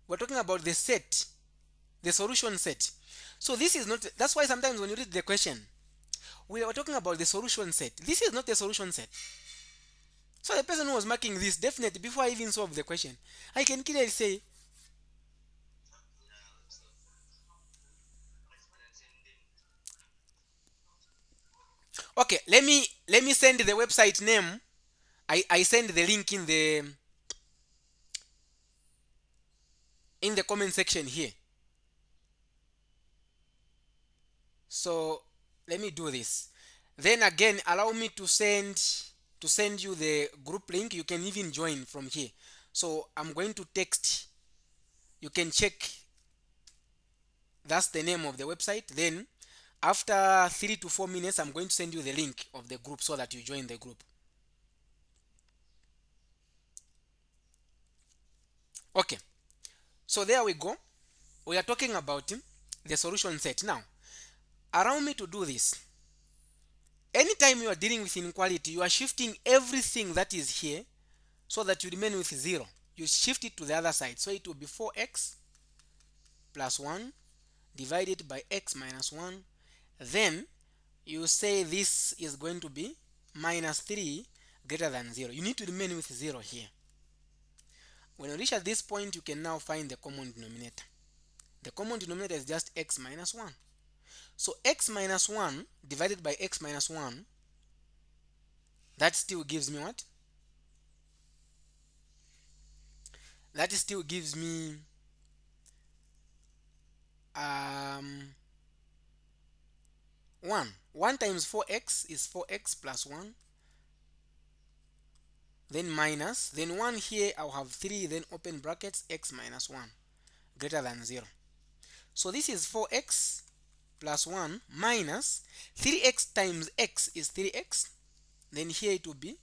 We're talking about the set, the solution set. So this is not, that's why sometimes when you read the question, we are talking about the solution set. This is not the solution set. So the person who was marking this, definitely before I even solve the question, I can clearly say, okay, let me send the website name. I send the link in the comment section here. So let me do this. Then again, allow me to send you the group link. You can even join from here. So I'm going to text. You can check. That's the name of the website. Then after 3 to 4 minutes, I'm going to send you the link of the group so that you join the group. Okay. So there we go. We are talking about the solution set. Now, allow me to do this. Anytime you are dealing with inequality, you are shifting everything that is here so that you remain with 0. You shift it to the other side. So it will be 4x plus 1 divided by x minus 1. Then you say this is going to be minus 3 greater than 0. You need to remain with 0 here. When you reach at this point, you can now find the common denominator. The common denominator is just x minus 1. So x minus 1 divided by x minus 1, that still gives me what? That still gives me 1. 1 times 4x is 4x plus 1. Then minus. Then 1 here, I'll have 3. Then open brackets, x minus 1 greater than 0. So this is 4x plus 1 minus 3x times x is 3x. Then here it will be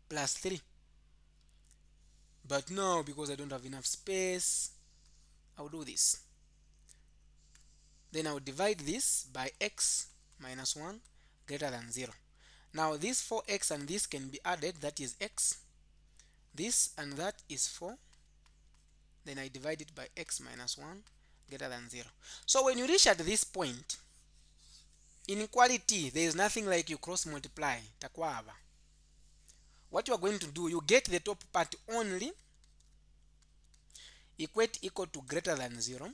plus 3. But now, because I don't have enough space, I'll do this. Then I'll divide this by x minus 1 greater than 0. Now this 4x and this can be added, that is x. This and that is 4. Then I divide it by x minus 1 greater than 0. So when you reach at this point, inequality, there is nothing like you cross multiply. Takwaba. what you are going to do, you get the top part only, equate equal to greater than 0,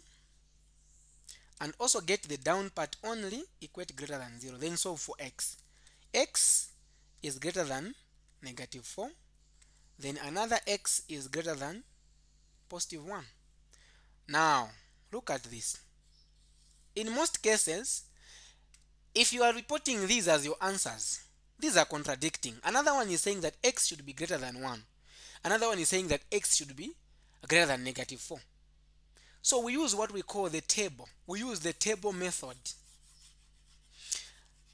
and also get the down part only, equate greater than 0. Then solve for x. X is greater than negative 4. Then another x is greater than positive 1. Now, look at this. In most cases, if you are reporting these as your answers, these are contradicting. Another one is saying that x should be greater than 1. Another one is saying that x should be greater than negative 4. So we use what we call the table. We use the table method.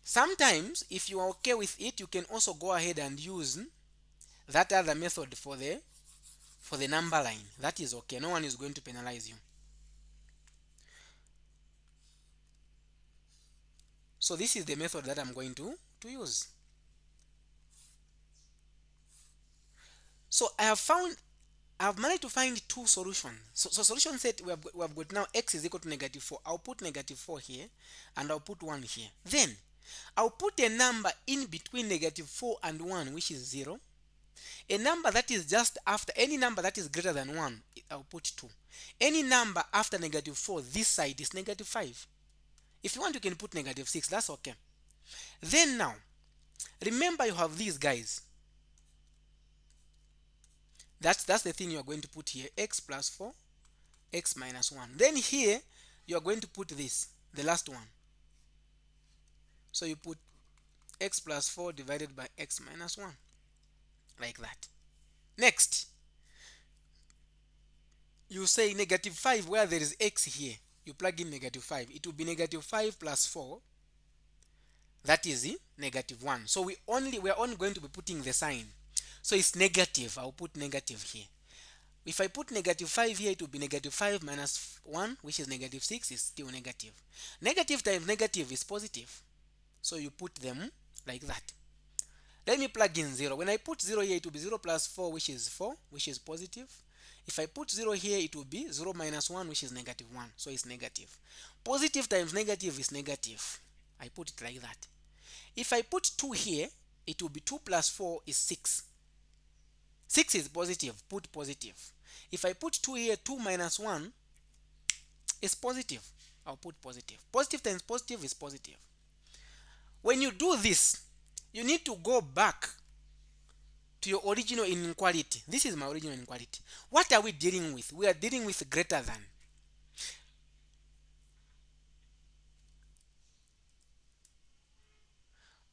Sometimes, if you are okay with it, you can also go ahead and use that other method for the number line. That is okay. No one is going to penalize you. So this is the method that I'm going to use. So I have managed to find two solutions. So solution set, we have got now x is equal to negative 4. I'll put negative 4 here, and I'll put 1 here. Then I'll put a number in between negative 4 and 1, which is 0. A number that is just after, any number that is greater than 1, I'll put 2. Any number after negative 4, this side is negative 5. If you want, you can put negative 6. That's okay. Then now, remember you have these guys. That's the thing you are going to put here, x plus 4, x minus 1. Then here, you are going to put this, the last one. So you put x plus 4 divided by x minus 1, like that. Next, you say negative 5 where there is x here. You plug in negative 5. It will be negative 5 plus 4. That is negative 1. So we are only going to be putting the sign. So it's negative. I'll put negative here. If I put negative 5 here, it will be negative 5 minus 1, which is negative 6, is still negative. Negative times negative is positive. So you put them like that. Let me plug in 0. When I put 0 here, it will be 0 plus 4, which is 4, which is positive. If I put 0 here, it will be 0 minus 1, which is negative 1. So it's negative. Positive times negative is negative. I put it like that. If I put 2 here, it will be 2 plus 4 is 6. 6 is positive. Put positive. If I put 2 here, 2 minus 1 is positive. I'll put positive. Positive times positive is positive. When you do this, you need to go back to your original inequality. This is my original inequality. What are we dealing with? We are dealing with greater than.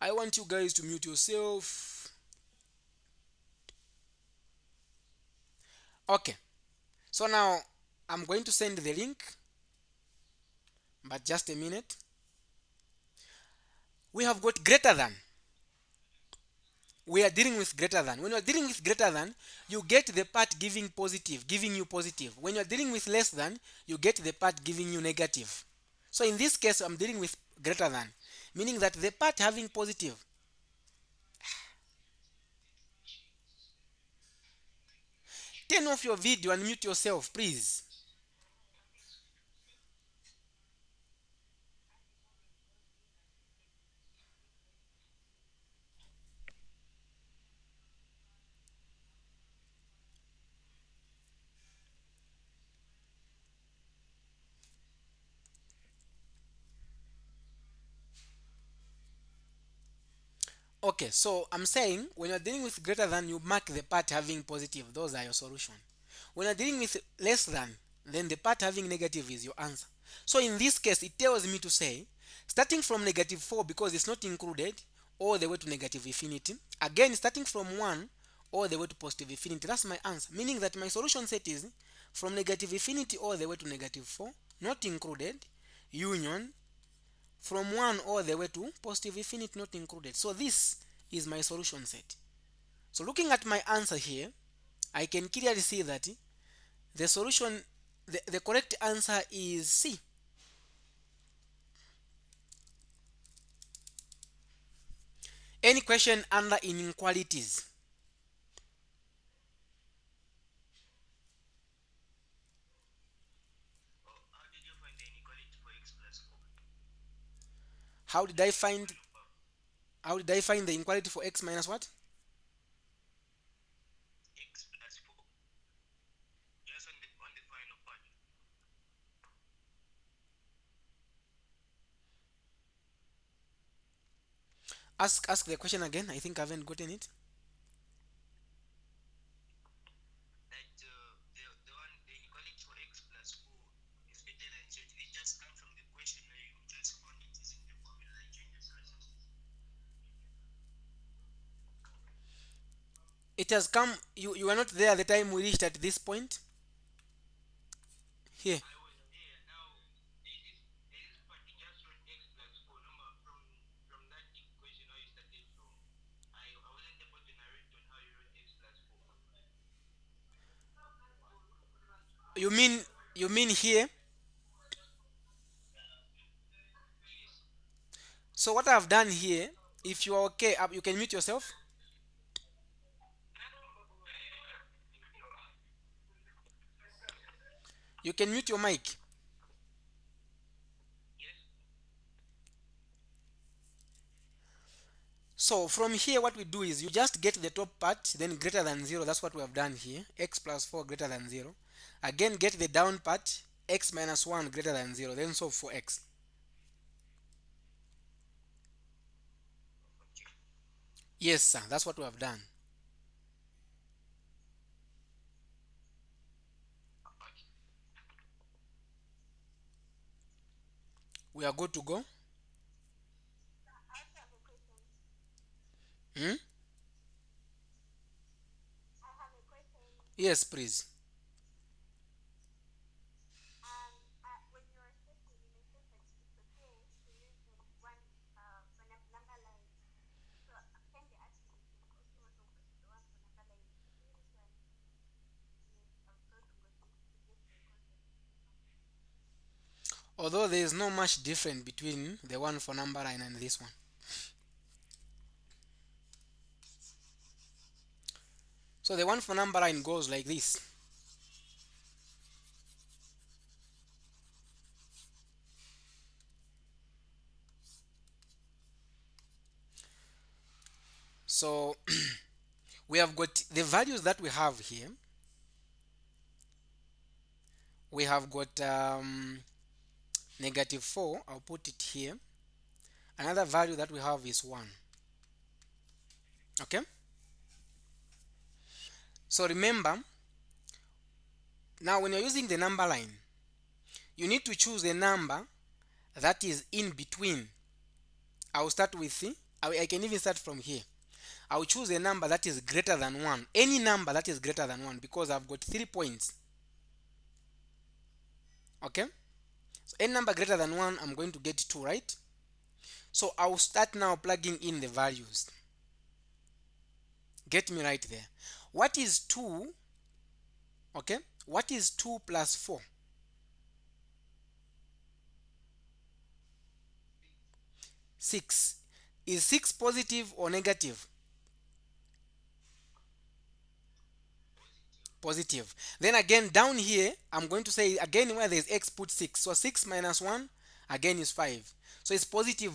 I want you guys to mute yourself. Okay. So now I'm going to send the link, but just a minute. We have got greater than. We are dealing with greater than. When you are dealing with greater than, you get the part giving you positive. When you are dealing with less than, you get the part giving you negative. So in this case, I'm dealing with greater than, meaning that the part having positive. Turn off your video and mute yourself, please. Okay, so I'm saying when you're dealing with greater than, you mark the part having positive. Those are your solution. When you're dealing with less than, then the part having negative is your answer. So in this case, it tells me to say, starting from negative 4 because it's not included, all the way to negative infinity. Again, starting from 1 all the way to positive infinity. That's my answer. Meaning that my solution set is from negative infinity all the way to negative 4, not included, union, from 1 all the way to positive infinity, not included. So this is my solution set. So looking at my answer here, I can clearly see that the solution, the correct answer is C. Any question under inequalities? How did you find the inequality for x plus 4? How did I find the inequality for x minus what? Ask the question again. I think I haven't gotten it. That the one the inequality for x plus 4 is greater than 0. Did it just come from the question where you just found it using the formula and change the solution? It has come. You were not there at the time we reached at this point. Here. I was there. Now there is part you just wrote x plus 4 number from that equation how you started from. I wasn't able to narrate on how you wrote x plus 4. You mean here? Yes. So what I've done here, if you are okay, you can mute yourself. You can mute your mic. Yes. So from here, what we do is you just get the top part, then greater than 0. That's what we have done here. X plus 4 greater than 0. Again, get the down part, x minus 1 greater than 0. Then solve for x. Yes, sir. That's what we have done. We are good to go. Hmm? Yes, please. Although there is not much difference between the one for number line and this one. So the one for number line goes like this. So we have got the values that we have here. We have got negative 4. I'll put it here. Another value that we have is 1. Okay? So remember, now when you're using the number line, you need to choose a number that is in between. I'll start with, I can even start from here. I'll choose a number that is greater than 1. Any number that is greater than 1 because I've got 3 points. Okay? So any number greater than 1, I'm going to get 2, right? So I'll start now plugging in the values. Get me right there. What is 2? Okay? What is 2 plus 4? 6. Is 6 positive or negative? Positive. Then again down here, I'm going to say again where there's x, put 6. So 6 minus 1 again is 5. So it's positive.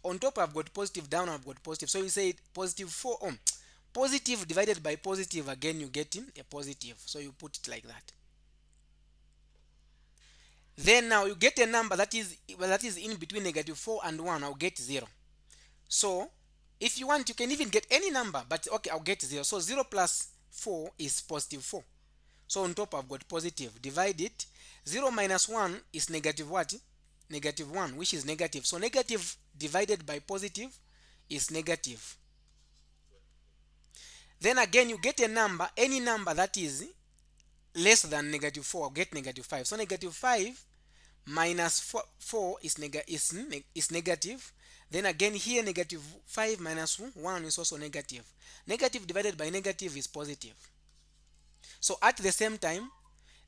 On top I've got positive, down I've got positive. So you say positive 4 positive divided by positive, again you get in a positive. So you put it like that. Then now you get a number that is in between negative 4 and 1. I'll get 0. So if you want, you can even get any number, but okay, I'll get 0. So 0 plus 4 is positive 4. So on top I've got positive. Divide it. 0 minus 1 is negative what? Negative 1, which is negative. So negative divided by positive is negative. Then again you get a number, any number that is less than negative 4, I'll get negative 5. So negative 5 minus 4 is negative. Then again here negative 5 minus 1 is also negative. Negative divided by negative is positive. So at the same time,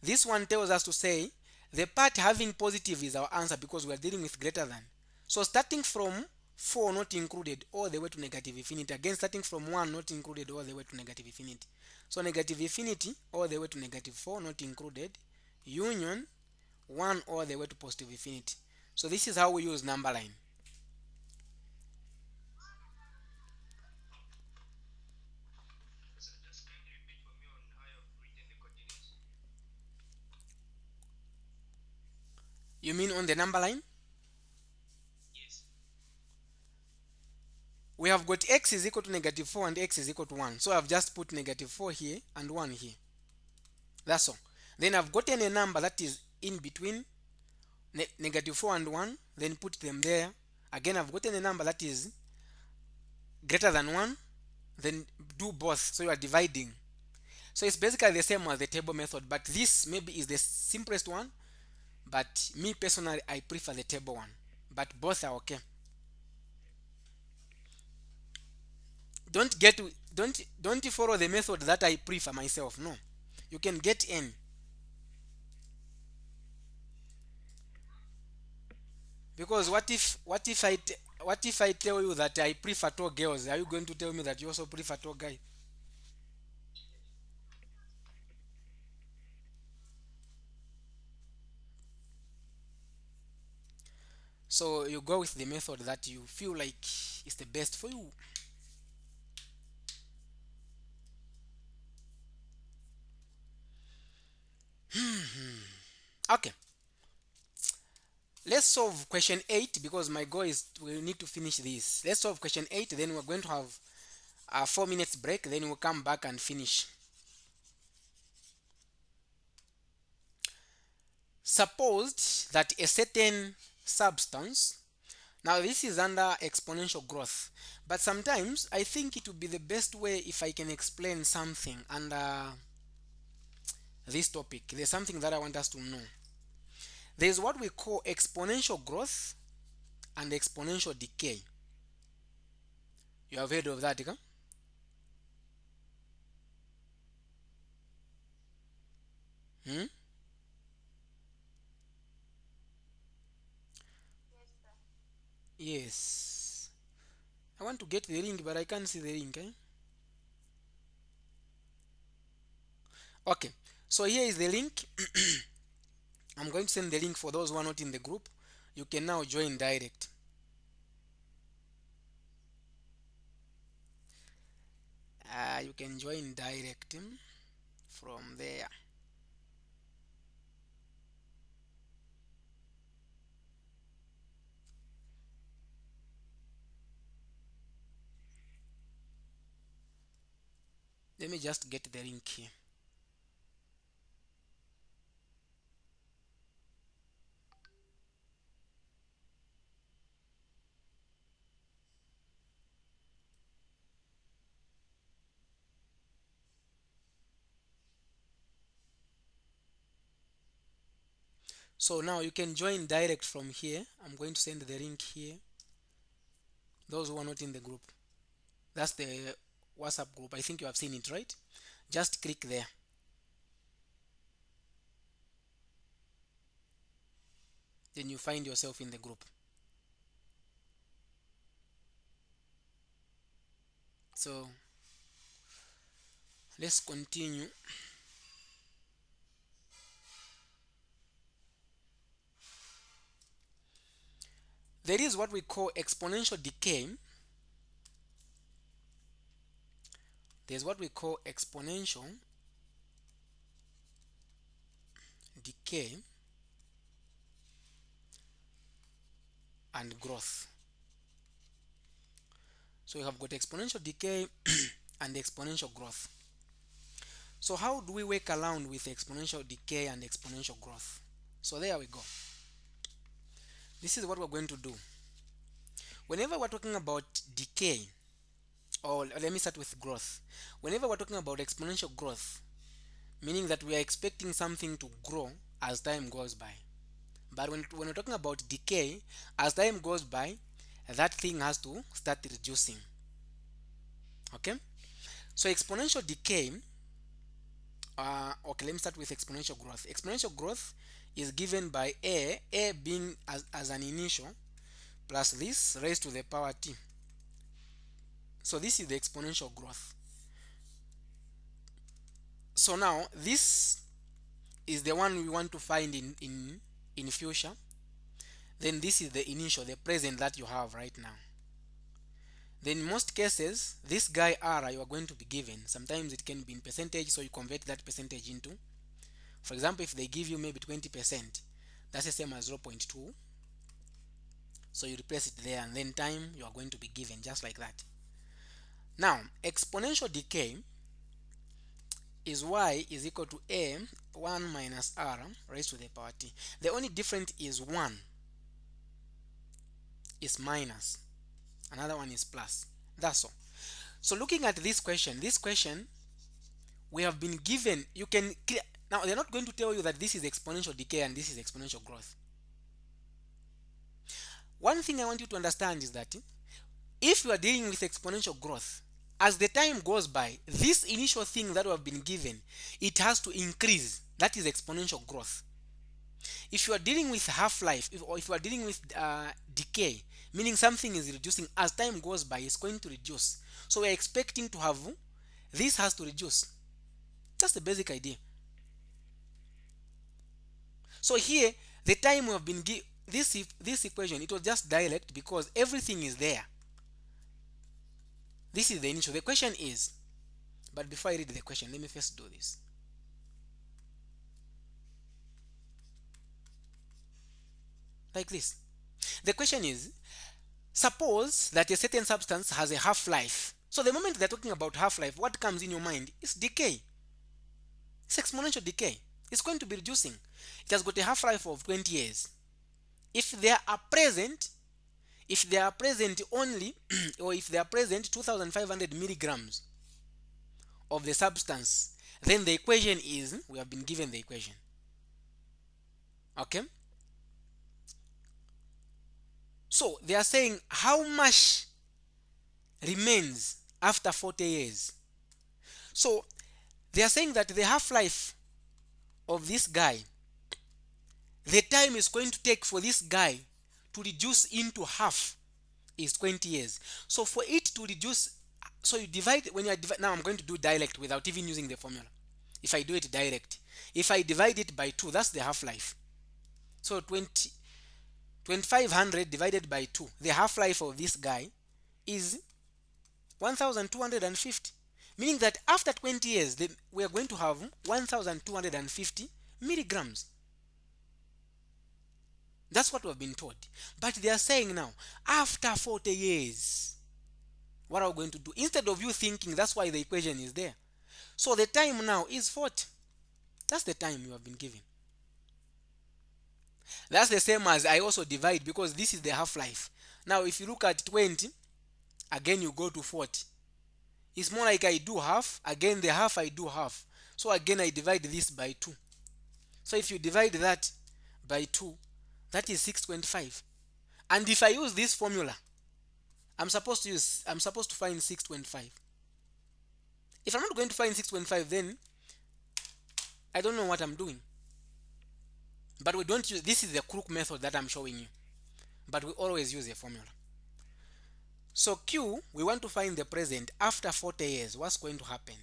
this one tells us to say the part having positive is our answer because we are dealing with greater than. So starting from 4 not included all the way to negative infinity. Again starting from 1 not included all the way to negative infinity. So negative infinity all the way to negative 4 not included. Union 1 all the way to positive infinity. So this is how we use number line. So just kindly repeat for me on how you've written the coordinates. You mean on the number line? Yes. we have got x is equal to negative 4 and x is equal to 1. So I've just put negative 4 here and 1 here. That's all. Then I've gotten a number that is in between negative 4 and 1, then put them there. Again, I've gotten a number that is greater than 1, then do both. So you are dividing. So it's basically the same as the table method, but this maybe is the simplest one. But me personally, I prefer the table one. But both are okay. Don't follow the method that I prefer myself. No, you can get any. Because what if I tell you that I prefer tall girls? Are you going to tell me that you also prefer tall guys? So you go with the method that you feel like is the best for you. Okay, let's solve question 8 because my goal is we need to finish this. Let's solve question 8, then we're going to have a 4 minutes break, then we'll come back and finish. Supposed that a certain substance, now this is under exponential growth, but sometimes I think it would be the best way if I can explain something under this topic. There's something that I want us to know. There's what we call exponential growth and exponential decay. You have heard of that, huh? Hmm? Yes. I want to get the link, but I can't see the link. Okay. So here is the link. I'm going to send the link for those who are not in the group. You can now join direct. You can join direct from there. Let me just get the link here. So now you can join direct from here. I'm going to send the link here. Those who are not in the group. That's the WhatsApp group. I think you have seen it, right? Just click there. Then you find yourself in the group. So let's continue. There is what we call exponential decay. There's what we call exponential decay and growth. So you have got exponential decay and exponential growth. So how do we work around with exponential decay and exponential growth? So there we go. This is what we're going to do. Whenever we're talking about decay, or let me start with growth. Whenever we're talking about exponential growth, meaning that we are expecting something to grow as time goes by. But when we're talking about decay, as time goes by, that thing has to start reducing. Okay? So exponential decay, okay, let me start with exponential growth. Exponential growth is given by a being as an initial plus this raised to the power t. So this is the exponential growth. So now this is the one we want to find in future. Then this is the initial, the present that you have right now. Then in most cases, this guy r you are going to be given. Sometimes it can be in percentage, so you convert that percentage into. For example, if they give you maybe 20%, that's the same as 0.2. So you replace it there, and then time you are going to be given just like that. Now, exponential decay is y is equal to a 1 minus r raised to the power t. The only difference is one is minus, another one is plus. That's all. So looking at this question we have been given, you can clear. Now they're not going to tell you that this is exponential decay and this is exponential growth. One thing I want you to understand is that if you are dealing with exponential growth, as the time goes by, this initial thing that we have been given, it has to increase. That is exponential growth. If you are dealing with half-life, or if you are dealing with decay, meaning something is reducing as time goes by, it's going to reduce. So we're expecting to have this has to reduce. That's the basic idea. So here, the time we have been given this equation, it was just direct because everything is there. This is the initial. The question is, but before I read the question, let me first do this. Like this. The question is, suppose that a certain substance has a half-life. So the moment they're talking about half-life, what comes in your mind is decay. It's exponential decay. It's going to be reducing. It has got a half-life of 20 years. If they are present only or if they are present 2500 milligrams of the substance, then the equation is, we have been given the equation. Okay? So they are saying how much remains after 40 years. So they are saying that the half-life of this guy, the time is going to take for this guy to reduce into half is 20 years. So for it to reduce, so you divide, when you divide, now I'm going to do direct without even using the formula. If I do it direct, if I divide it by 2, that's the half-life. So 2500 divided by 2, the half-life of this guy is 1250, meaning that after 20 years we are going to have 1250 milligrams. That's what we've been told. But they are saying now, after 40 years, what are we going to do? Instead of you thinking, that's why the equation is there. So the time now is 40. That's the time you have been given. That's the same as I also divide, because this is the half-life. Now if you look at 20, again you go to 40. It's more like I do half, again the half I do half. So again I divide this by 2. So if you divide that by 2, that is 625. And if I use this formula, I'm supposed to find 625. If I'm not going to find 625, then I don't know what I'm doing. But we don't use, this is the crook method that I'm showing you. But we always use a formula. So Q, we want to find the present after 40 years. What's going to happen?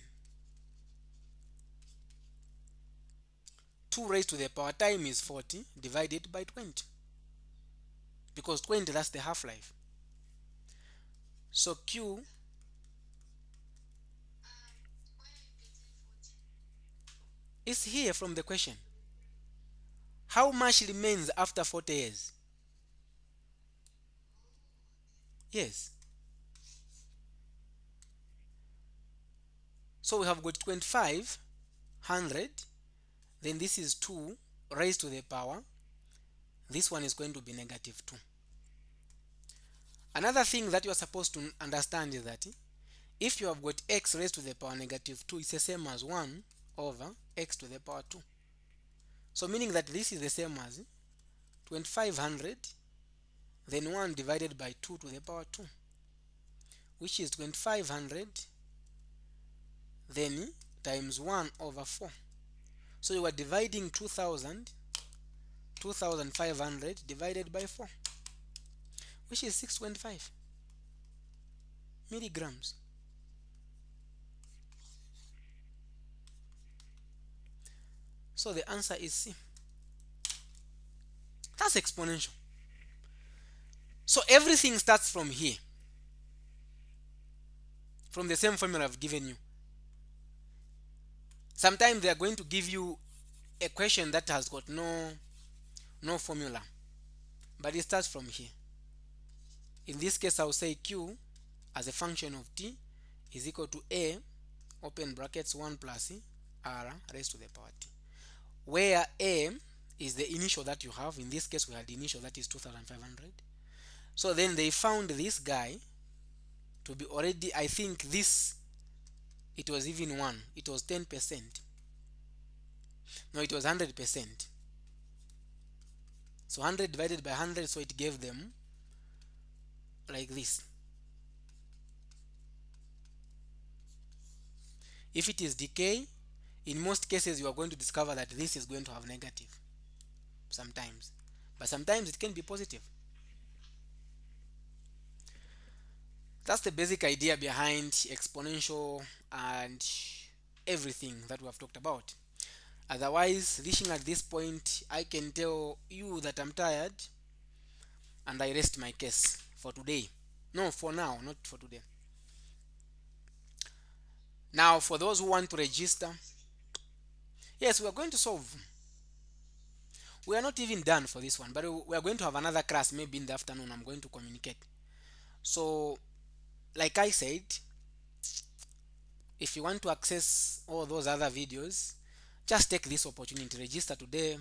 2 raised to the power time is 40 divided by 20. Because 20, that's the half-life. So Q, Why are you getting 40? is here from the question. How much remains after 40 years? Yes. So we have got 2500, then this is 2 raised to the power. This one is going to be negative 2. Another thing that you are supposed to understand is that if you have got x raised to the power negative 2, it's the same as 1 over x to the power 2. So meaning that this is the same as 2500, then 1 divided by 2 to the power 2, which is 2500, then times 1 over 4. So you are dividing 2500 divided by 4, which is 625 milligrams. So the answer is C. That's exponential. So everything starts from here, from the same formula I've given you. Sometimes they are going to give you a question that has got no formula, but it starts from here. In this case, I'll say Q as a function of t is equal to a open brackets 1 plus r raised to the power t, where a is the initial that you have. In this case we had initial that is 2500. So then they found this guy to be already, I think this, it was even 1, it was 10%, no, it was 100%. So 100 divided by 100, so it gave them like this. If it is decay, in most cases you are going to discover that this is going to have negative sometimes, but sometimes it can be positive. That's the basic idea behind exponential and everything that we have talked about. Otherwise, reaching at this point, I can tell you that I'm tired and I rest my case for today. No, for now, not for today. Now, for those who want to register, yes, we are going to solve. We are not even done for this one, but we are going to have another class maybe in the afternoon. I'm going to communicate. So, like I said, if you want to access all those other videos, just take this opportunity, register today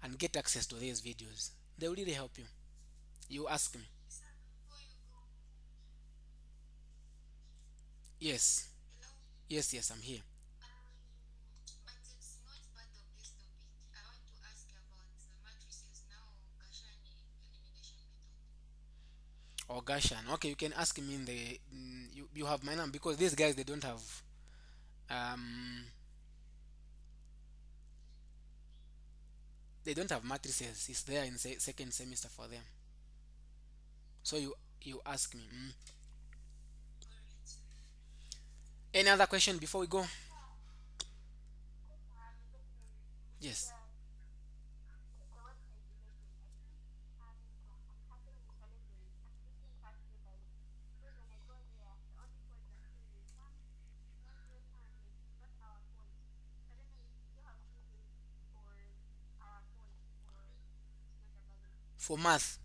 and get access to these videos. They will really help you. You ask me. Sir, before you go, Yes, hello. yes, I'm here. But it's not part of this topic. I want to ask about the matrices now, Gashani elimination method. Or Gashan. Okay, you can ask me in the you have my number, because these guys, um they don't have matrices. It's there in second semester for them. So you ask me. Alright. Any other question before we go? Yes. For math,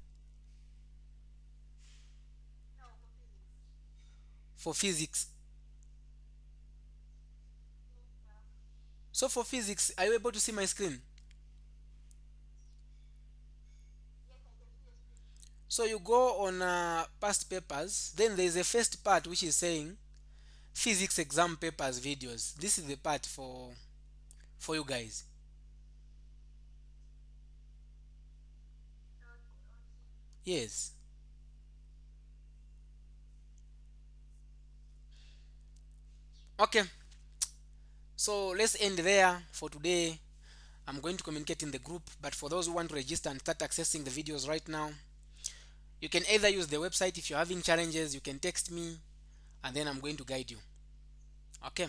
for physics. So for physics, are you able to see my screen? So you go on past papers, then there is a first part which is saying physics exam papers videos. This is the part for you guys. Yes. Okay. So let's end there for today. I'm going to communicate in the group, but for those who want to register and start accessing the videos right now, you can either use the website. If you're having challenges, you can text me and then I'm going to guide you. Okay.